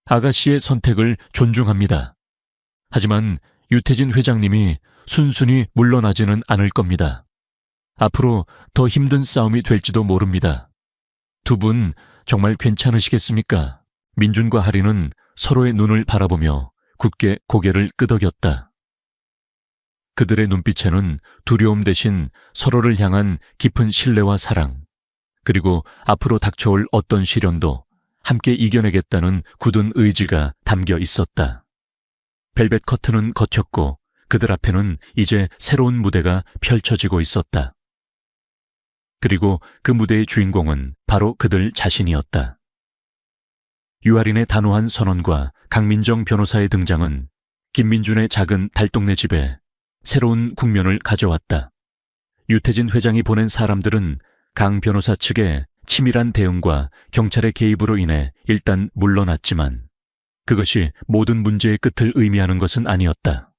아가씨의 선택을 존중합니다. 하지만 유태진 회장님이 순순히 물러나지는 않을 겁니다. 앞으로 더 힘든 싸움이 될지도 모릅니다. 두 분 정말 괜찮으시겠습니까? 민준과 하리는 서로의 눈을 바라보며 굳게 고개를 끄덕였다. 그들의 눈빛에는 두려움 대신 서로를 향한 깊은 신뢰와 사랑, 그리고 앞으로 닥쳐올 어떤 시련도 함께 이겨내겠다는 굳은 의지가 담겨 있었다. 벨벳 커튼은 걷혔고 그들 앞에는 이제 새로운 무대가 펼쳐지고 있었다. 그리고 그 무대의 주인공은 바로 그들 자신이었다. 유아린의 단호한 선언과 강민정 변호사의 등장은 김민준의 작은 달동네 집에 새로운 국면을 가져왔다. 유태진 회장이 보낸 사람들은 강 변호사 측의 치밀한 대응과 경찰의 개입으로 인해 일단 물러났지만 그것이 모든 문제의 끝을 의미하는 것은 아니었다.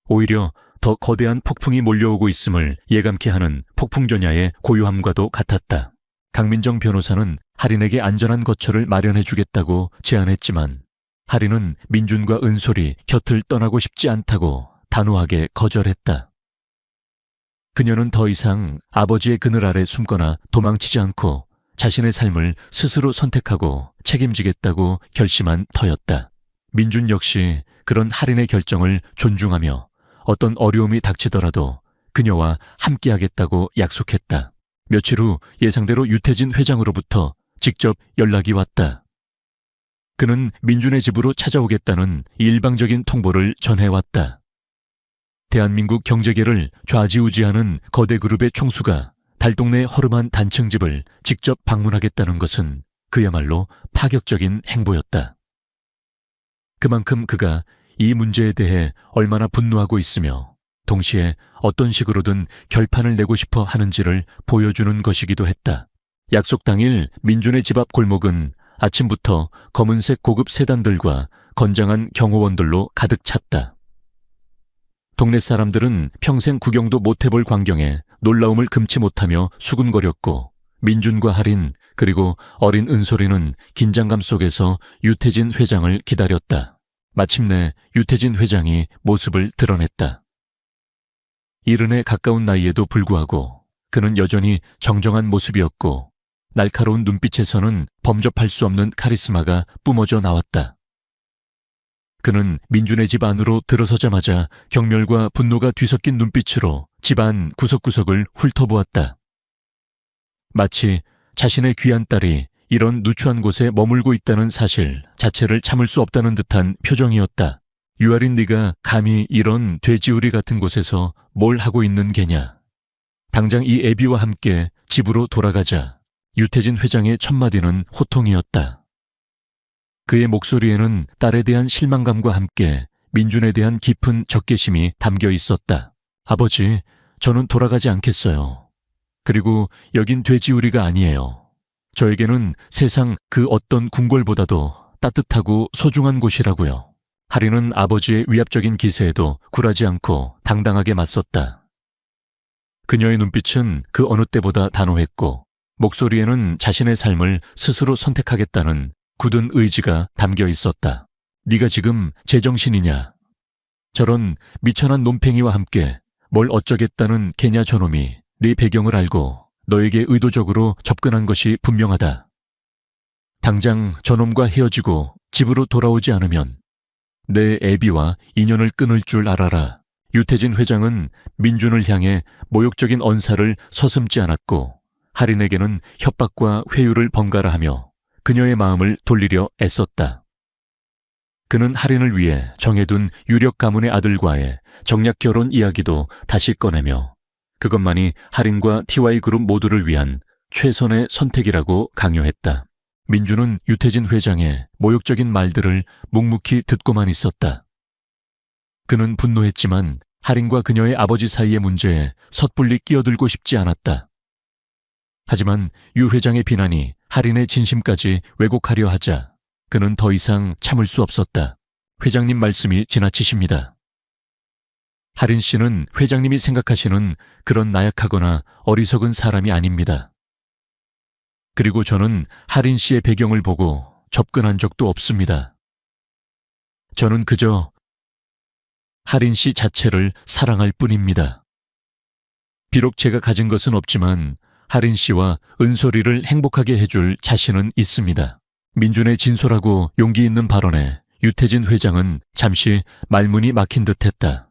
오히려 더 거대한 폭풍이 몰려오고 있음을 예감케 하는 폭풍전야의 고요함과도 같았다. 강민정 변호사는 하린에게 안전한 거처를 마련해 주겠다고 제안했지만 하린은 민준과 은솔이 곁을 떠나고 싶지 않다고 단호하게 거절했다. 그녀는 더 이상 아버지의 그늘 아래 숨거나 도망치지 않고 자신의 삶을 스스로 선택하고 책임지겠다고 결심한 터였다. 민준 역시 그런 하린의 결정을 존중하며 어떤 어려움이 닥치더라도 그녀와 함께하겠다고 약속했다. 며칠 후 예상대로 유태진 회장으로부터 직접 연락이 왔다. 그는 민준의 집으로 찾아오겠다는 일방적인 통보를 전해왔다. 대한민국 경제계를 좌지우지하는 거대 그룹의 총수가 달동네 허름한 단층 집을 직접 방문하겠다는 것은 그야말로 파격적인 행보였다. 그만큼 그가 이 문제에 대해 얼마나 분노하고 있으며 동시에 어떤 식으로든 결판을 내고 싶어 하는지를 보여주는 것이기도 했다. 약속 당일 민준의 집 앞 골목은 아침부터 검은색 고급 세단들과 건장한 경호원들로 가득 찼다. 동네 사람들은 평생 구경도 못 해볼 광경에 놀라움을 금치 못하며 수군거렸고 민준과 하린 그리고 어린 은솔이는 긴장감 속에서 유태진 회장을 기다렸다. 마침내 유태진 회장이 모습을 드러냈다. 70에 가까운 나이에도 불구하고 그는 여전히 정정한 모습이었고 날카로운 눈빛에서는 범접할 수 없는 카리스마가 뿜어져 나왔다. 그는 민준의 집 안으로 들어서자마자 경멸과 분노가 뒤섞인 눈빛으로 집안 구석구석을 훑어보았다. 마치 자신의 귀한 딸이 이런 누추한 곳에 머물고 있다는 사실 자체를 참을 수 없다는 듯한 표정이었다. 유아린 네가 감히 이런 돼지우리 같은 곳에서 뭘 하고 있는 게냐. 당장 이 애비와 함께 집으로 돌아가자. 유태진 회장의 첫마디는 호통이었다. 그의 목소리에는 딸에 대한 실망감과 함께 민준에 대한 깊은 적개심이 담겨 있었다. 아버지, 저는 돌아가지 않겠어요. 그리고 여긴 돼지우리가 아니에요. 저에게는 세상 그 어떤 궁궐보다도 따뜻하고 소중한 곳이라고요. 하린은 아버지의 위압적인 기세에도 굴하지 않고 당당하게 맞섰다. 그녀의 눈빛은 그 어느 때보다 단호했고 목소리에는 자신의 삶을 스스로 선택하겠다는 굳은 의지가 담겨 있었다. 네가 지금 제정신이냐? 저런 미천한 놈팽이와 함께 뭘 어쩌겠다는 개냐 저놈이 네 배경을 알고 너에게 의도적으로 접근한 것이 분명하다. 당장 저놈과 헤어지고 집으로 돌아오지 않으면 내 애비와 인연을 끊을 줄 알아라. 유태진 회장은 민준을 향해 모욕적인 언사를 서슴지 않았고 하린에게는 협박과 회유를 번갈아 하며 그녀의 마음을 돌리려 애썼다. 그는 하린을 위해 정해둔 유력 가문의 아들과의 정략 결혼 이야기도 다시 꺼내며 그것만이 할인과 TY그룹 모두를 위한 최선의 선택이라고 강요했다. 민주는 유태진 회장의 모욕적인 말들을 묵묵히 듣고만 있었다. 그는 분노했지만 할인과 그녀의 아버지 사이의 문제에 섣불리 끼어들고 싶지 않았다. 하지만 유 회장의 비난이 할인의 진심까지 왜곡하려 하자 그는 더 이상 참을 수 없었다. 회장님 말씀이 지나치십니다. 할인 씨는 회장님이 생각하시는 그런 나약하거나 어리석은 사람이 아닙니다. 그리고 저는 할인 씨의 배경을 보고 접근한 적도 없습니다. 저는 그저 할인 씨 자체를 사랑할 뿐입니다. 비록 제가 가진 것은 없지만 할인 씨와 은솔이를 행복하게 해줄 자신은 있습니다. 민준의 진솔하고 용기 있는 발언에 유태진 회장은 잠시 말문이 막힌 듯했다.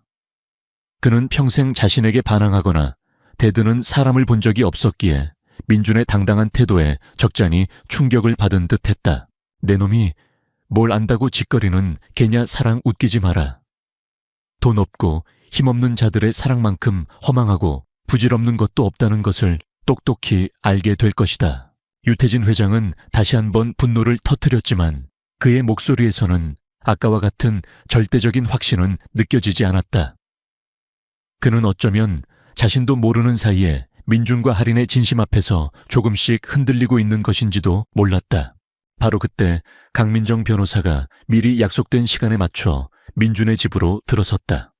그는 평생 자신에게 반항하거나 대드는 사람을 본 적이 없었기에 민준의 당당한 태도에 적잖이 충격을 받은 듯했다. 내 놈이 뭘 안다고 짓거리는 개냐 사랑 웃기지 마라. 돈 없고 힘없는 자들의 사랑만큼 허망하고 부질없는 것도 없다는 것을 똑똑히 알게 될 것이다. 유태진 회장은 다시 한번 분노를 터뜨렸지만 그의 목소리에서는 아까와 같은 절대적인 확신은 느껴지지 않았다. 그는 어쩌면 자신도 모르는 사이에 민준과 할인의 진심 앞에서 조금씩 흔들리고 있는 것인지도 몰랐다. 바로 그때 강민정 변호사가 미리 약속된 시간에 맞춰 민준의 집으로 들어섰다.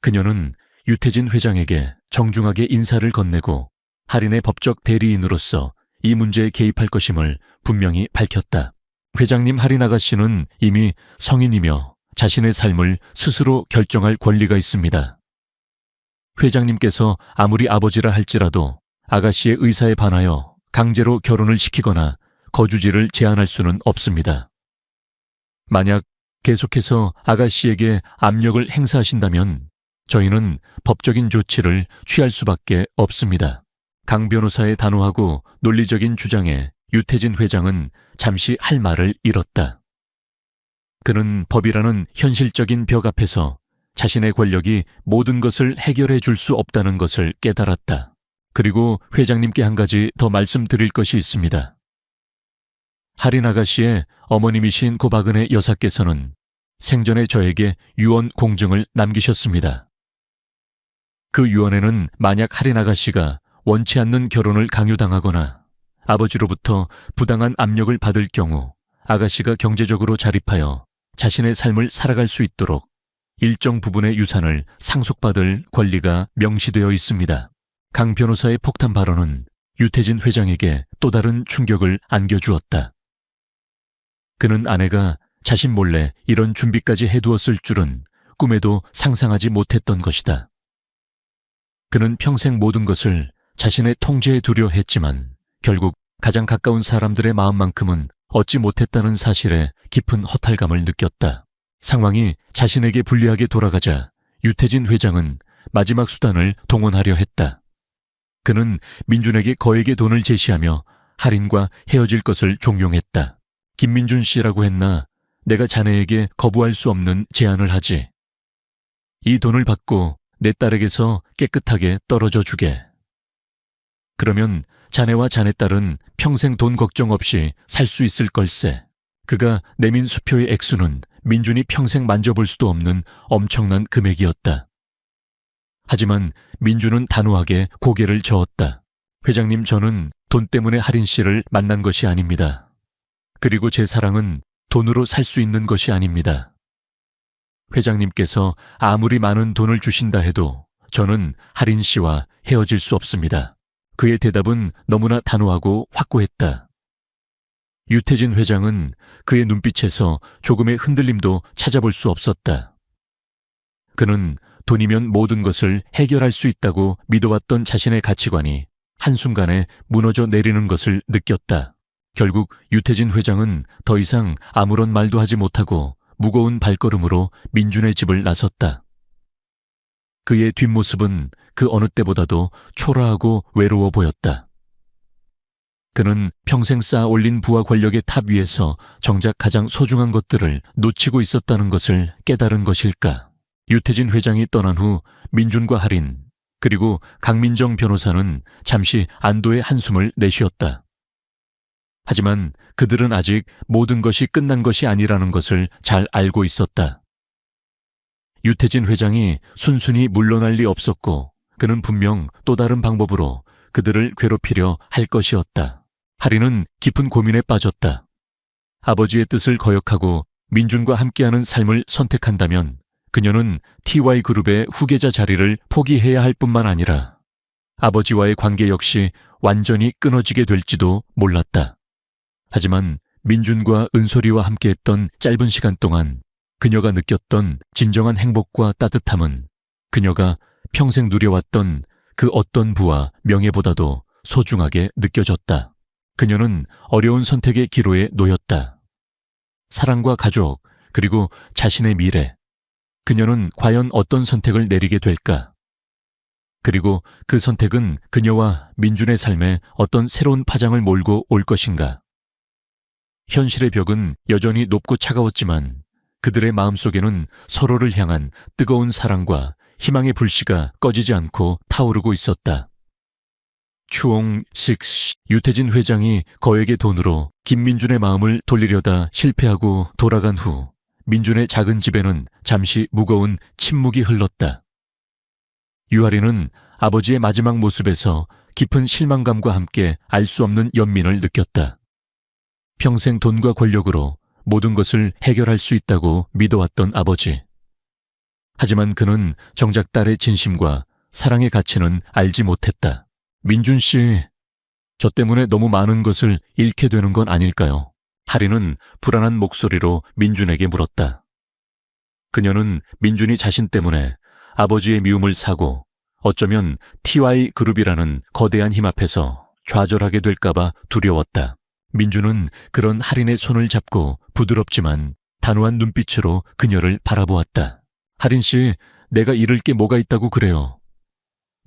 그녀는 유태진 회장에게 정중하게 인사를 건네고 할인의 법적 대리인으로서 이 문제에 개입할 것임을 분명히 밝혔다. 회장님 할인 아가씨는 이미 성인이며 자신의 삶을 스스로 결정할 권리가 있습니다. 회장님께서 아무리 아버지라 할지라도 아가씨의 의사에 반하여 강제로 결혼을 시키거나 거주지를 제한할 수는 없습니다. 만약 계속해서 아가씨에게 압력을 행사하신다면 저희는 법적인 조치를 취할 수밖에 없습니다. 강 변호사의 단호하고 논리적인 주장에 유태진 회장은 잠시 할 말을 잃었다. 그는 법이라는 현실적인 벽 앞에서 자신의 권력이 모든 것을 해결해 줄 수 없다는 것을 깨달았다. 그리고 회장님께 한 가지 더 말씀드릴 것이 있습니다. 할인 아가씨의 어머님이신 고박은혜 여사께서는 생전에 저에게 유언 공증을 남기셨습니다. 그 유언에는 만약 할인 아가씨가 원치 않는 결혼을 강요당하거나 아버지로부터 부당한 압력을 받을 경우 아가씨가 경제적으로 자립하여 자신의 삶을 살아갈 수 있도록 일정 부분의 유산을 상속받을 권리가 명시되어 있습니다. 강 변호사의 폭탄 발언은 유태진 회장에게 또 다른 충격을 안겨주었다. 그는 아내가 자신 몰래 이런 준비까지 해두었을 줄은 꿈에도 상상하지 못했던 것이다. 그는 평생 모든 것을 자신의 통제에 두려 했지만 결국 가장 가까운 사람들의 마음만큼은 얻지 못했다는 사실에 깊은 허탈감을 느꼈다. 상황이 자신에게 불리하게 돌아가자 유태진 회장은 마지막 수단을 동원하려 했다. 그는 민준에게 거액의 돈을 제시하며 할인과 헤어질 것을 종용했다. 김민준 씨라고 했나 내가 자네에게 거부할 수 없는 제안을 하지. 이 돈을 받고 내 딸에게서 깨끗하게 떨어져 주게. 그러면 자네와 자네 딸은 평생 돈 걱정 없이 살 수 있을 걸세. 그가 내민 수표의 액수는 민준이 평생 만져볼 수도 없는 엄청난 금액이었다. 하지만 민준은 단호하게 고개를 저었다. 회장님, 저는 돈 때문에 할인 씨를 만난 것이 아닙니다. 그리고 제 사랑은 돈으로 살 수 있는 것이 아닙니다. 회장님께서 아무리 많은 돈을 주신다 해도 저는 할인 씨와 헤어질 수 없습니다. 그의 대답은 너무나 단호하고 확고했다. 유태진 회장은 그의 눈빛에서 조금의 흔들림도 찾아볼 수 없었다. 그는 돈이면 모든 것을 해결할 수 있다고 믿어왔던 자신의 가치관이 한순간에 무너져 내리는 것을 느꼈다. 결국 유태진 회장은 더 이상 아무런 말도 하지 못하고 무거운 발걸음으로 민준의 집을 나섰다. 그의 뒷모습은 그 어느 때보다도 초라하고 외로워 보였다. 그는 평생 쌓아 올린 부와 권력의 탑 위에서 정작 가장 소중한 것들을 놓치고 있었다는 것을 깨달은 것일까? 유태진 회장이 떠난 후 민준과 할인, 그리고 강민정 변호사는 잠시 안도의 한숨을 내쉬었다. 하지만 그들은 아직 모든 것이 끝난 것이 아니라는 것을 잘 알고 있었다. 유태진 회장이 순순히 물러날 리 없었고 그는 분명 또 다른 방법으로 그들을 괴롭히려 할 것이었다. 하리는 깊은 고민에 빠졌다. 아버지의 뜻을 거역하고 민준과 함께하는 삶을 선택한다면 그녀는 TY그룹의 후계자 자리를 포기해야 할 뿐만 아니라 아버지와의 관계 역시 완전히 끊어지게 될지도 몰랐다. 하지만 민준과 은솔이와 함께했던 짧은 시간 동안 그녀가 느꼈던 진정한 행복과 따뜻함은 그녀가 평생 누려왔던 그 어떤 부와 명예보다도 소중하게 느껴졌다. 그녀는 어려운 선택의 기로에 놓였다. 사랑과 가족, 그리고 자신의 미래. 그녀는 과연 어떤 선택을 내리게 될까? 그리고 그 선택은 그녀와 민준의 삶에 어떤 새로운 파장을 몰고 올 것인가? 현실의 벽은 여전히 높고 차가웠지만 그들의 마음속에는 서로를 향한 뜨거운 사랑과 희망의 불씨가 꺼지지 않고 타오르고 있었다. 추홍 6 유태진 회장이 거액의 돈으로 김민준의 마음을 돌리려다 실패하고 돌아간 후 민준의 작은 집에는 잠시 무거운 침묵이 흘렀다. 유아리는 아버지의 마지막 모습에서 깊은 실망감과 함께 알 수 없는 연민을 느꼈다. 평생 돈과 권력으로 모든 것을 해결할 수 있다고 믿어왔던 아버지. 하지만 그는 정작 딸의 진심과 사랑의 가치는 알지 못했다. 민준 씨, 저 때문에 너무 많은 것을 잃게 되는 건 아닐까요? 하리는 불안한 목소리로 민준에게 물었다. 그녀는 민준이 자신 때문에 아버지의 미움을 사고 어쩌면 TY그룹이라는 거대한 힘 앞에서 좌절하게 될까봐 두려웠다. 민준은 그런 할인의 손을 잡고 부드럽지만 단호한 눈빛으로 그녀를 바라보았다. 할인 씨, 내가 잃을 게 뭐가 있다고 그래요.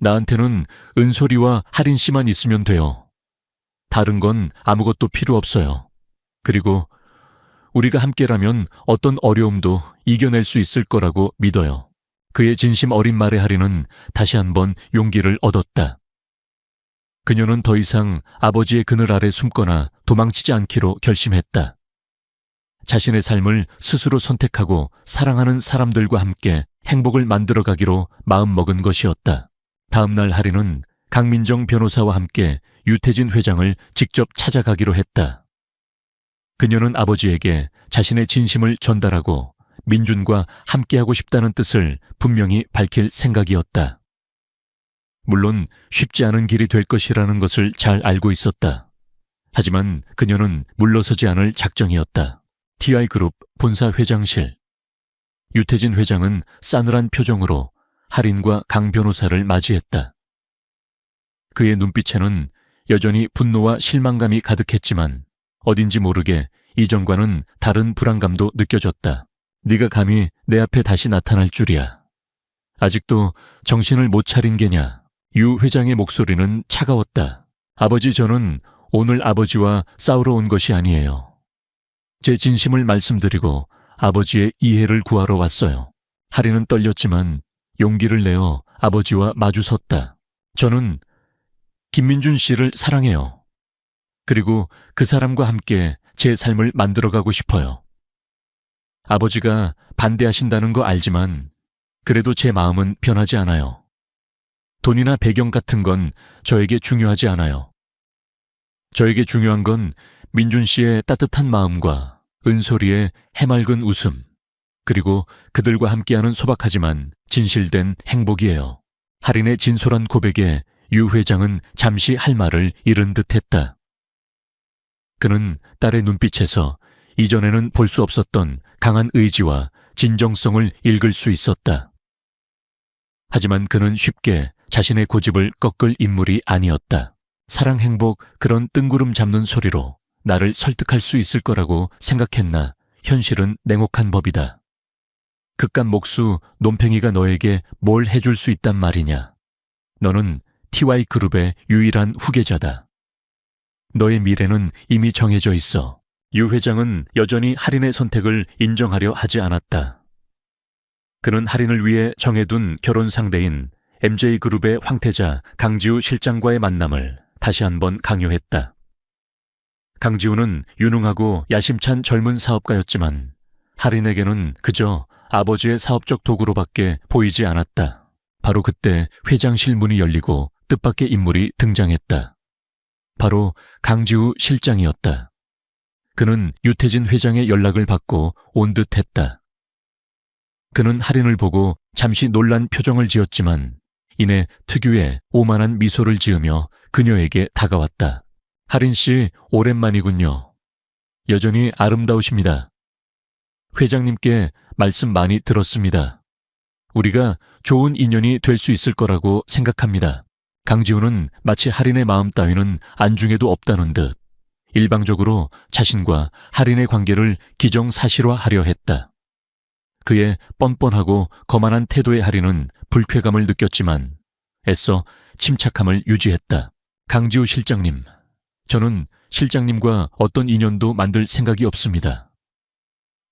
나한테는 은솔이와 할인 씨만 있으면 돼요. 다른 건 아무것도 필요 없어요. 그리고 우리가 함께라면 어떤 어려움도 이겨낼 수 있을 거라고 믿어요. 그의 진심 어린 말에 할인은 다시 한번 용기를 얻었다. 그녀는 더 이상 아버지의 그늘 아래 숨거나 도망치지 않기로 결심했다. 자신의 삶을 스스로 선택하고 사랑하는 사람들과 함께 행복을 만들어가기로 마음먹은 것이었다. 다음 날 하리는 강민정 변호사와 함께 유태진 회장을 직접 찾아가기로 했다. 그녀는 아버지에게 자신의 진심을 전달하고 민준과 함께하고 싶다는 뜻을 분명히 밝힐 생각이었다. 물론 쉽지 않은 길이 될 것이라는 것을 잘 알고 있었다. 하지만 그녀는 물러서지 않을 작정이었다. TY그룹 본사 회장실. 유태진 회장은 싸늘한 표정으로 할인과 강 변호사를 맞이했다. 그의 눈빛에는 여전히 분노와 실망감이 가득했지만 어딘지 모르게 이전과는 다른 불안감도 느껴졌다. 네가 감히 내 앞에 다시 나타날 줄이야. 아직도 정신을 못 차린 게냐. 유 회장의 목소리는 차가웠다. 아버지, 저는 오늘 아버지와 싸우러 온 것이 아니에요. 제 진심을 말씀드리고 아버지의 이해를 구하러 왔어요. 하리는 떨렸지만 용기를 내어 아버지와 마주섰다. 저는 김민준 씨를 사랑해요. 그리고 그 사람과 함께 제 삶을 만들어가고 싶어요. 아버지가 반대하신다는 거 알지만 그래도 제 마음은 변하지 않아요. 돈이나 배경 같은 건 저에게 중요하지 않아요. 저에게 중요한 건 민준 씨의 따뜻한 마음과 은솔이의 해맑은 웃음, 그리고 그들과 함께하는 소박하지만 진실된 행복이에요. 할인의 진솔한 고백에 유 회장은 잠시 할 말을 잃은 듯했다. 그는 딸의 눈빛에서 이전에는 볼 수 없었던 강한 의지와 진정성을 읽을 수 있었다. 하지만 그는 쉽게 자신의 고집을 꺾을 인물이 아니었다. 사랑, 행복, 그런 뜬구름 잡는 소리로 나를 설득할 수 있을 거라고 생각했나 현실은 냉혹한 법이다. 극간 목수 논팽이가 너에게 뭘 해줄 수 있단 말이냐. 너는 TY그룹의 유일한 후계자다. 너의 미래는 이미 정해져 있어. 유 회장은 여전히 할인의 선택을 인정하려 하지 않았다. 그는 할인을 위해 정해둔 결혼 상대인 MJ그룹의 황태자 강지우 실장과의 만남을 다시 한번 강요했다. 강지우는 유능하고 야심찬 젊은 사업가였지만 할인에게는 그저 아버지의 사업적 도구로밖에 보이지 않았다. 바로 그때 회장실 문이 열리고 뜻밖의 인물이 등장했다. 바로 강지우 실장이었다. 그는 유태진 회장의 연락을 받고 온 듯했다. 그는 할인을 보고 잠시 놀란 표정을 지었지만 이내 특유의 오만한 미소를 지으며 그녀에게 다가왔다. 할인 씨, 오랜만이군요. 여전히 아름다우십니다. 회장님께 말씀 많이 들었습니다. 우리가 좋은 인연이 될 수 있을 거라고 생각합니다. 강지우는 마치 할인의 마음 따위는 안중에도 없다는 듯 일방적으로 자신과 할인의 관계를 기정사실화하려 했다. 그의 뻔뻔하고 거만한 태도의 할인은 불쾌감을 느꼈지만 애써 침착함을 유지했다. 강지우 실장님, 저는 실장님과 어떤 인연도 만들 생각이 없습니다.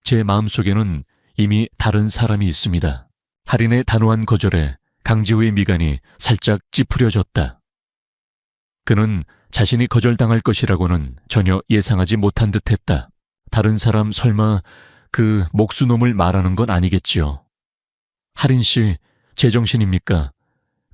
제 마음속에는 이미 다른 사람이 있습니다. 할인의 단호한 거절에 강지우의 미간이 살짝 찌푸려졌다. 그는 자신이 거절당할 것이라고는 전혀 예상하지 못한 듯했다. 다른 사람 설마 그 목수놈을 말하는 건 아니겠지요. 할인 씨, 제정신입니까?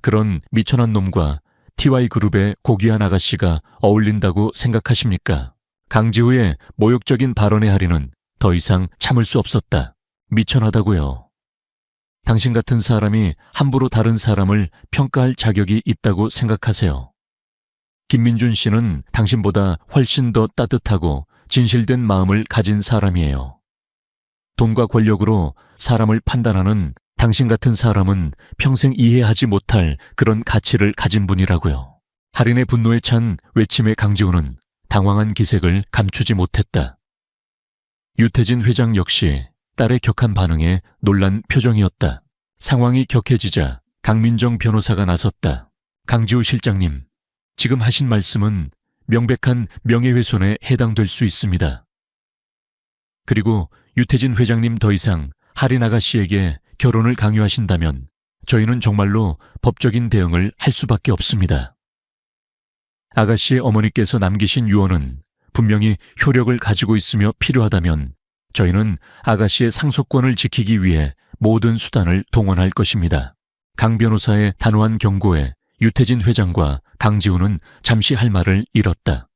그런 미천한 놈과 TY그룹의 고귀한 아가씨가 어울린다고 생각하십니까? 강지우의 모욕적인 발언의 할인은 더 이상 참을 수 없었다. 미천하다고요. 당신 같은 사람이 함부로 다른 사람을 평가할 자격이 있다고 생각하세요. 김민준 씨는 당신보다 훨씬 더 따뜻하고 진실된 마음을 가진 사람이에요. 돈과 권력으로 사람을 판단하는 당신 같은 사람은 평생 이해하지 못할 그런 가치를 가진 분이라고요. 할인의 분노에 찬 외침의 강지우는 당황한 기색을 감추지 못했다. 유태진 회장 역시 딸의 격한 반응에 놀란 표정이었다. 상황이 격해지자 강민정 변호사가 나섰다. 강지우 실장님, 지금 하신 말씀은 명백한 명예훼손에 해당될 수 있습니다. 그리고 유태진 회장님 더 이상 할인 아가씨에게 결혼을 강요하신다면 저희는 정말로 법적인 대응을 할 수밖에 없습니다. 아가씨의 어머니께서 남기신 유언은 분명히 효력을 가지고 있으며 필요하다면 저희는 아가씨의 상속권을 지키기 위해 모든 수단을 동원할 것입니다. 강 변호사의 단호한 경고에 유태진 회장과 강지우는 잠시 할 말을 잃었다.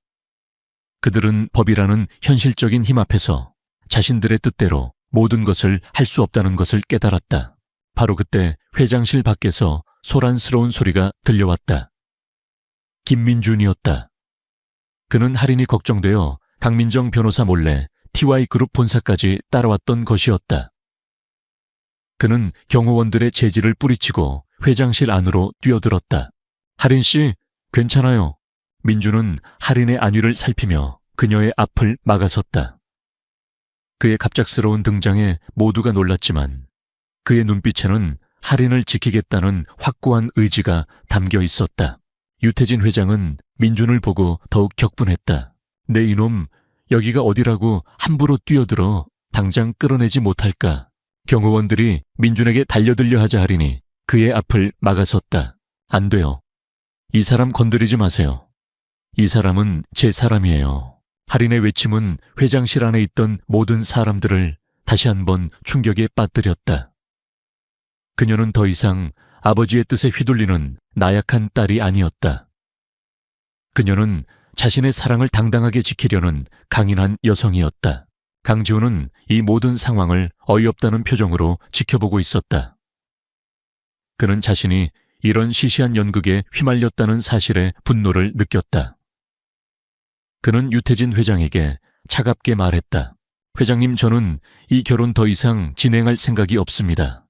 그들은 법이라는 현실적인 힘 앞에서 자신들의 뜻대로 모든 것을 할 수 없다는 것을 깨달았다. 바로 그때 회장실 밖에서 소란스러운 소리가 들려왔다. 김민준이었다. 그는 할인이 걱정되어 강민정 변호사 몰래 TY그룹 본사까지 따라왔던 것이었다. 그는 경호원들의 제지를 뿌리치고 회장실 안으로 뛰어들었다. 할인 씨, 괜찮아요. 민준은 할인의 안위를 살피며 그녀의 앞을 막아섰다. 그의 갑작스러운 등장에 모두가 놀랐지만 그의 눈빛에는 할인을 지키겠다는 확고한 의지가 담겨 있었다. 유태진 회장은 민준을 보고 더욱 격분했다. 내 이놈, 여기가 어디라고 함부로 뛰어들어 당장 끌어내지 못할까? 경호원들이 민준에게 달려들려 하자 하리니 그의 앞을 막아섰다. 안 돼요. 이 사람 건드리지 마세요. 이 사람은 제 사람이에요. 할인의 외침은 회장실 안에 있던 모든 사람들을 다시 한번 충격에 빠뜨렸다. 그녀는 더 이상 아버지의 뜻에 휘둘리는 나약한 딸이 아니었다. 그녀는 자신의 사랑을 당당하게 지키려는 강인한 여성이었다. 강지우는 이 모든 상황을 어이없다는 표정으로 지켜보고 있었다. 그는 자신이 이런 시시한 연극에 휘말렸다는 사실에 분노를 느꼈다. 그는 유태진 회장에게 차갑게 말했다. 회장님, 저는 이 결혼 더 이상 진행할 생각이 없습니다.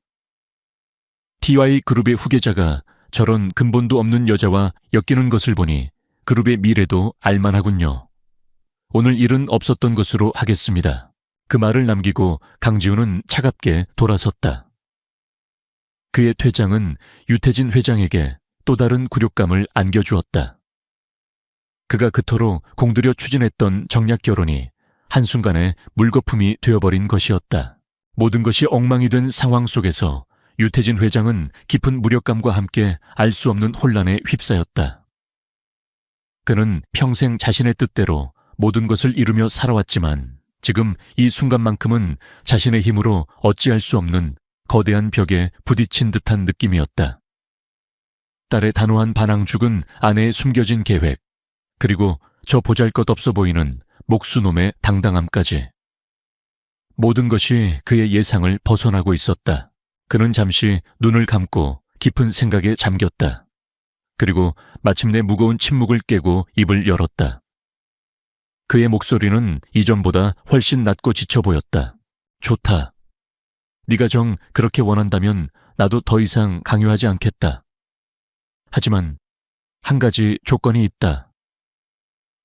TY그룹의 후계자가 저런 근본도 없는 여자와 엮이는 것을 보니 그룹의 미래도 알만하군요. 오늘 일은 없었던 것으로 하겠습니다. 그 말을 남기고 강지우는 차갑게 돌아섰다. 그의 퇴장은 유태진 회장에게 또 다른 굴욕감을 안겨주었다. 그가 그토록 공들여 추진했던 정략 결혼이 한순간에 물거품이 되어버린 것이었다. 모든 것이 엉망이 된 상황 속에서 유태진 회장은 깊은 무력감과 함께 알 수 없는 혼란에 휩싸였다. 그는 평생 자신의 뜻대로 모든 것을 이루며 살아왔지만 지금 이 순간만큼은 자신의 힘으로 어찌할 수 없는 거대한 벽에 부딪힌 듯한 느낌이었다. 딸의 단호한 반항죽은 아내의 숨겨진 계획, 그리고 저 보잘것없어 보이는 목수놈의 당당함까지. 모든 것이 그의 예상을 벗어나고 있었다. 그는 잠시 눈을 감고 깊은 생각에 잠겼다. 그리고 마침내 무거운 침묵을 깨고 입을 열었다. 그의 목소리는 이전보다 훨씬 낮고 지쳐 보였다. 좋다. 네가 정 그렇게 원한다면 나도 더 이상 강요하지 않겠다. 하지만 한 가지 조건이 있다.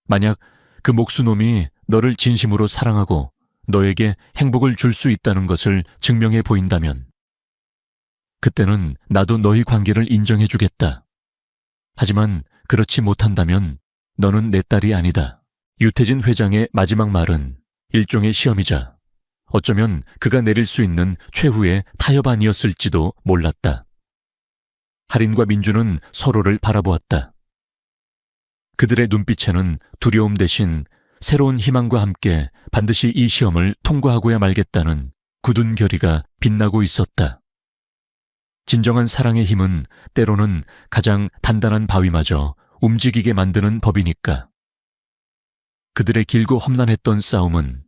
만약 그 목수놈이 너를 진심으로 사랑하고 너에게 행복을 줄 수 있다는 것을 증명해 보인다면 그때는 나도 너희 관계를 인정해 주겠다. 하지만 그렇지 못한다면 너는 내 딸이 아니다. 유태진 회장의 마지막 말은 일종의 시험이자 어쩌면 그가 내릴 수 있는 최후의 타협 아니었을지도 몰랐다. 할인과 민주는 서로를 바라보았다. 그들의 눈빛에는 두려움 대신 새로운 희망과 함께 반드시 이 시험을 통과하고야 말겠다는 굳은 결의가 빛나고 있었다. 진정한 사랑의 힘은 때로는 가장 단단한 바위마저 움직이게 만드는 법이니까. 그들의 길고 험난했던 싸움은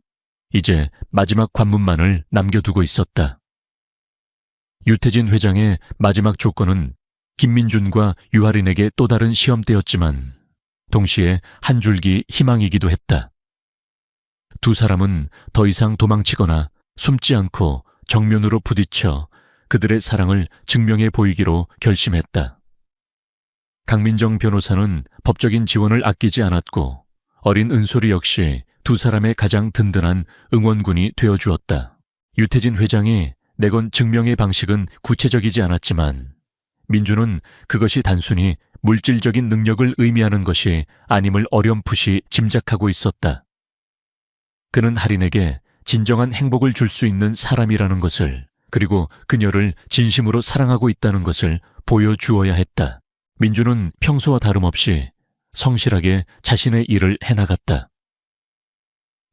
이제 마지막 관문만을 남겨두고 있었다. 유태진 회장의 마지막 조건은 김민준과 유아린에게 또 다른 시험대였지만 동시에 한 줄기 희망이기도 했다. 두 사람은 더 이상 도망치거나 숨지 않고 정면으로 부딪혀 그들의 사랑을 증명해 보이기로 결심했다. 강민정 변호사는 법적인 지원을 아끼지 않았고 어린 은솔이 역시 두 사람의 가장 든든한 응원군이 되어주었다. 유태진 회장이 내건 증명의 방식은 구체적이지 않았지만 민주는 그것이 단순히 물질적인 능력을 의미하는 것이 아님을 어렴풋이 짐작하고 있었다. 그는 할인에게 진정한 행복을 줄 수 있는 사람이라는 것을, 그리고 그녀를 진심으로 사랑하고 있다는 것을 보여주어야 했다. 민주는 평소와 다름없이 성실하게 자신의 일을 해나갔다.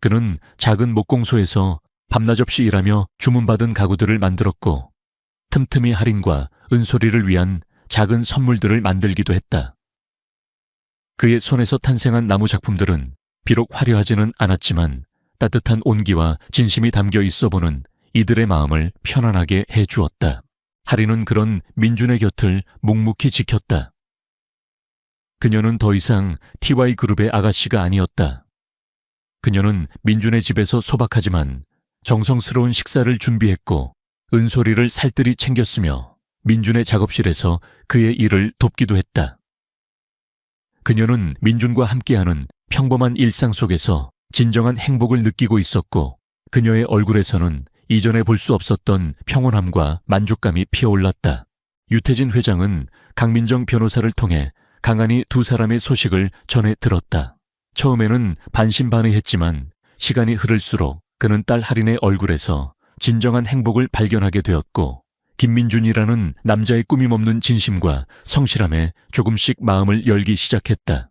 그는 작은 목공소에서 밤낮 없이 일하며 주문받은 가구들을 만들었고 틈틈이 할인과 은솔이를 위한 작은 선물들을 만들기도 했다. 그의 손에서 탄생한 나무 작품들은 비록 화려하지는 않았지만 따뜻한 온기와 진심이 담겨 있어 보는 이들의 마음을 편안하게 해주었다. 할인은 그런 민준의 곁을 묵묵히 지켰다. 그녀는 더 이상 TY그룹의 아가씨가 아니었다. 그녀는 민준의 집에서 소박하지만 정성스러운 식사를 준비했고 은솔이를 살뜰히 챙겼으며 민준의 작업실에서 그의 일을 돕기도 했다. 그녀는 민준과 함께하는 평범한 일상 속에서 진정한 행복을 느끼고 있었고 그녀의 얼굴에서는 이전에 볼 수 없었던 평온함과 만족감이 피어올랐다. 유태진 회장은 강민정 변호사를 통해 강한이 두 사람의 소식을 전해 들었다. 처음에는 반신반의했지만 시간이 흐를수록 그는 딸 할인의 얼굴에서 진정한 행복을 발견하게 되었고 김민준이라는 남자의 꾸밈없는 진심과 성실함에 조금씩 마음을 열기 시작했다.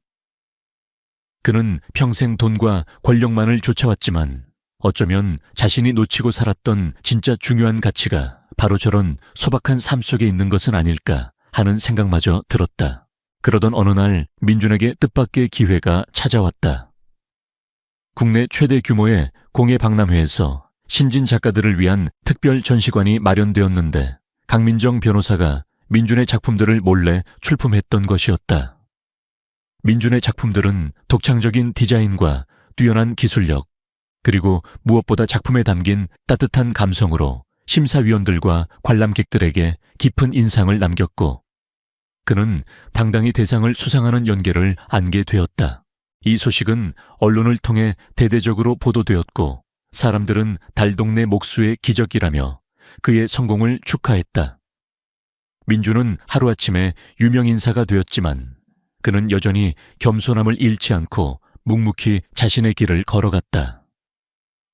그는 평생 돈과 권력만을 쫓아왔지만 어쩌면 자신이 놓치고 살았던 진짜 중요한 가치가 바로 저런 소박한 삶 속에 있는 것은 아닐까 하는 생각마저 들었다. 그러던 어느 날 민준에게 뜻밖의 기회가 찾아왔다. 국내 최대 규모의 공예박람회에서 신진 작가들을 위한 특별 전시관이 마련되었는데 강민정 변호사가 민준의 작품들을 몰래 출품했던 것이었다. 민준의 작품들은 독창적인 디자인과 뛰어난 기술력, 그리고 무엇보다 작품에 담긴 따뜻한 감성으로 심사위원들과 관람객들에게 깊은 인상을 남겼고 그는 당당히 대상을 수상하는 연계를 안게 되었다. 이 소식은 언론을 통해 대대적으로 보도되었고 사람들은 달동네 목수의 기적이라며 그의 성공을 축하했다. 민주는 하루아침에 유명인사가 되었지만 그는 여전히 겸손함을 잃지 않고 묵묵히 자신의 길을 걸어갔다.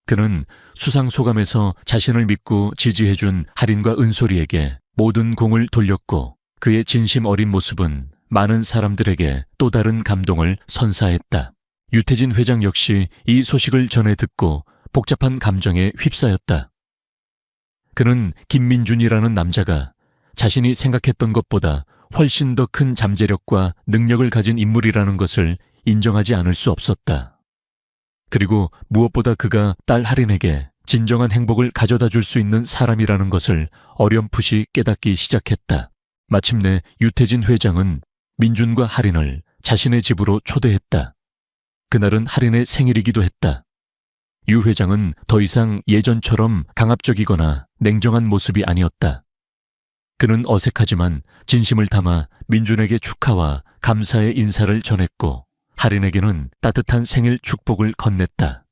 그는 수상소감에서 자신을 믿고 지지해준 할인과 은솔이에게 모든 공을 돌렸고 그의 진심 어린 모습은 많은 사람들에게 또 다른 감동을 선사했다. 유태진 회장 역시 이 소식을 전해 듣고 복잡한 감정에 휩싸였다. 그는 김민준이라는 남자가 자신이 생각했던 것보다 훨씬 더 큰 잠재력과 능력을 가진 인물이라는 것을 인정하지 않을 수 없었다. 그리고 무엇보다 그가 딸 할인에게 진정한 행복을 가져다 줄 수 있는 사람이라는 것을 어렴풋이 깨닫기 시작했다. 마침내 유태진 회장은 민준과 할인을 자신의 집으로 초대했다. 그날은 할인의 생일이기도 했다. 유 회장은 더 이상 예전처럼 강압적이거나 냉정한 모습이 아니었다. 그는 어색하지만 진심을 담아 민준에게 축하와 감사의 인사를 전했고 할인에게는 따뜻한 생일 축복을 건넸다.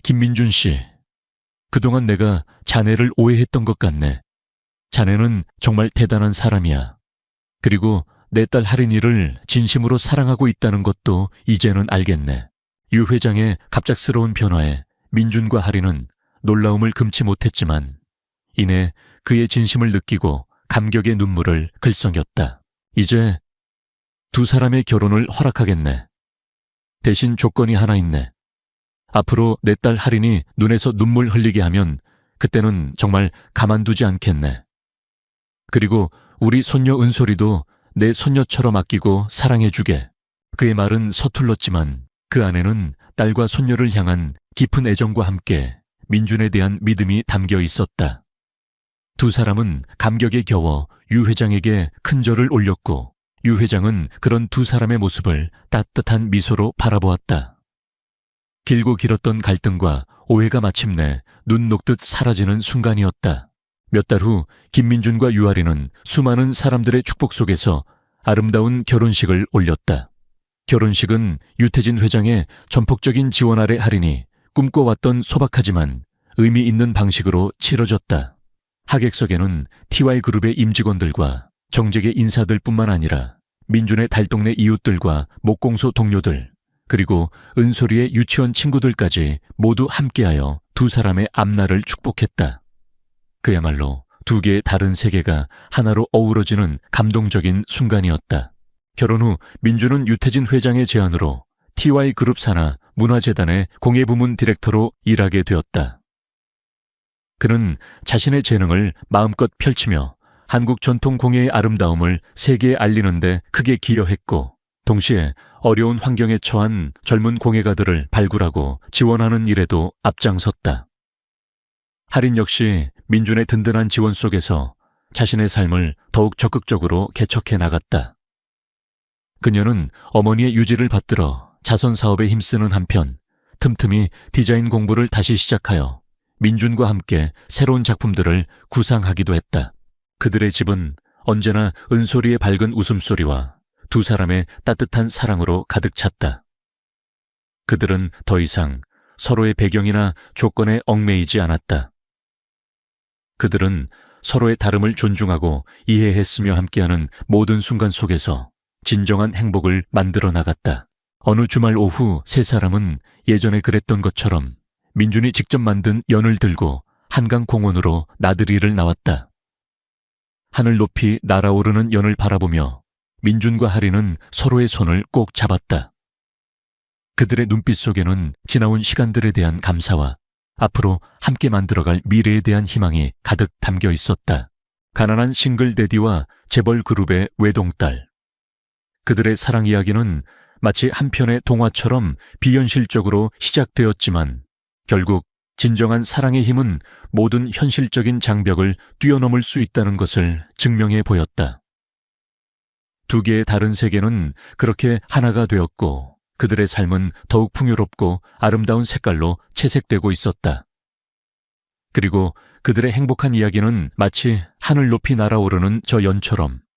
김민준 씨. 그동안 내가 자네를 오해했던 것 같네. 자네는 정말 대단한 사람이야. 그리고 내 딸 할인이를 진심으로 사랑하고 있다는 것도 이제는 알겠네. 유 회장의 갑작스러운 변화에 민준과 할인은 놀라움을 금치 못했지만 이내 그의 진심을 느끼고 감격의 눈물을 글썽였다. 이제 두 사람의 결혼을 허락하겠네. 대신 조건이 하나 있네. 앞으로 내 딸 할인이 눈에서 눈물 흘리게 하면 그때는 정말 가만두지 않겠네. 그리고 우리 손녀 은솔이도 내 손녀처럼 아끼고 사랑해주게. 그의 말은 서툴렀지만 그 안에는 딸과 손녀를 향한 깊은 애정과 함께 민준에 대한 믿음이 담겨 있었다. 두 사람은 감격에 겨워 유 회장에게 큰 절을 올렸고 유 회장은 그런 두 사람의 모습을 따뜻한 미소로 바라보았다. 길고 길었던 갈등과 오해가 마침내 눈 녹듯 사라지는 순간이었다. 몇 달 후 김민준과 유아리는 수많은 사람들의 축복 속에서 아름다운 결혼식을 올렸다. 결혼식은 유태진 회장의 전폭적인 지원 아래 할인이 꿈꿔왔던 소박하지만 의미 있는 방식으로 치러졌다. 하객석에는 TY그룹의 임직원들과 정재계 인사들뿐만 아니라 민준의 달동네 이웃들과 목공소 동료들, 그리고 은솔이의 유치원 친구들까지 모두 함께하여 두 사람의 앞날을 축복했다. 그야말로 두 개의 다른 세계가 하나로 어우러지는 감동적인 순간이었다. 결혼 후 민준은 유태진 회장의 제안으로 TY그룹 산하 문화재단의 공예부문 디렉터로 일하게 되었다. 그는 자신의 재능을 마음껏 펼치며 한국 전통 공예의 아름다움을 세계에 알리는 데 크게 기여했고 동시에 어려운 환경에 처한 젊은 공예가들을 발굴하고 지원하는 일에도 앞장섰다. 할인 역시 민준의 든든한 지원 속에서 자신의 삶을 더욱 적극적으로 개척해 나갔다. 그녀는 어머니의 유지를 받들어 자선 사업에 힘쓰는 한편 틈틈이 디자인 공부를 다시 시작하여 민준과 함께 새로운 작품들을 구상하기도 했다. 그들의 집은 언제나 은솔이의 밝은 웃음소리와 두 사람의 따뜻한 사랑으로 가득 찼다. 그들은 더 이상 서로의 배경이나 조건에 얽매이지 않았다. 그들은 서로의 다름을 존중하고 이해했으며 함께하는 모든 순간 속에서 진정한 행복을 만들어 나갔다. 어느 주말 오후 세 사람은 예전에 그랬던 것처럼 민준이 직접 만든 연을 들고 한강 공원으로 나들이를 나왔다. 하늘 높이 날아오르는 연을 바라보며 민준과 할인은 서로의 손을 꼭 잡았다. 그들의 눈빛 속에는 지나온 시간들에 대한 감사와 앞으로 함께 만들어갈 미래에 대한 희망이 가득 담겨 있었다. 가난한 싱글 데디와 재벌 그룹의 외동딸. 그들의 사랑 이야기는 마치 한 편의 동화처럼 비현실적으로 시작되었지만 결국 진정한 사랑의 힘은 모든 현실적인 장벽을 뛰어넘을 수 있다는 것을 증명해 보였다. 두 개의 다른 세계는 그렇게 하나가 되었고 그들의 삶은 더욱 풍요롭고 아름다운 색깔로 채색되고 있었다. 그리고 그들의 행복한 이야기는 마치 하늘 높이 날아오르는 저 연처럼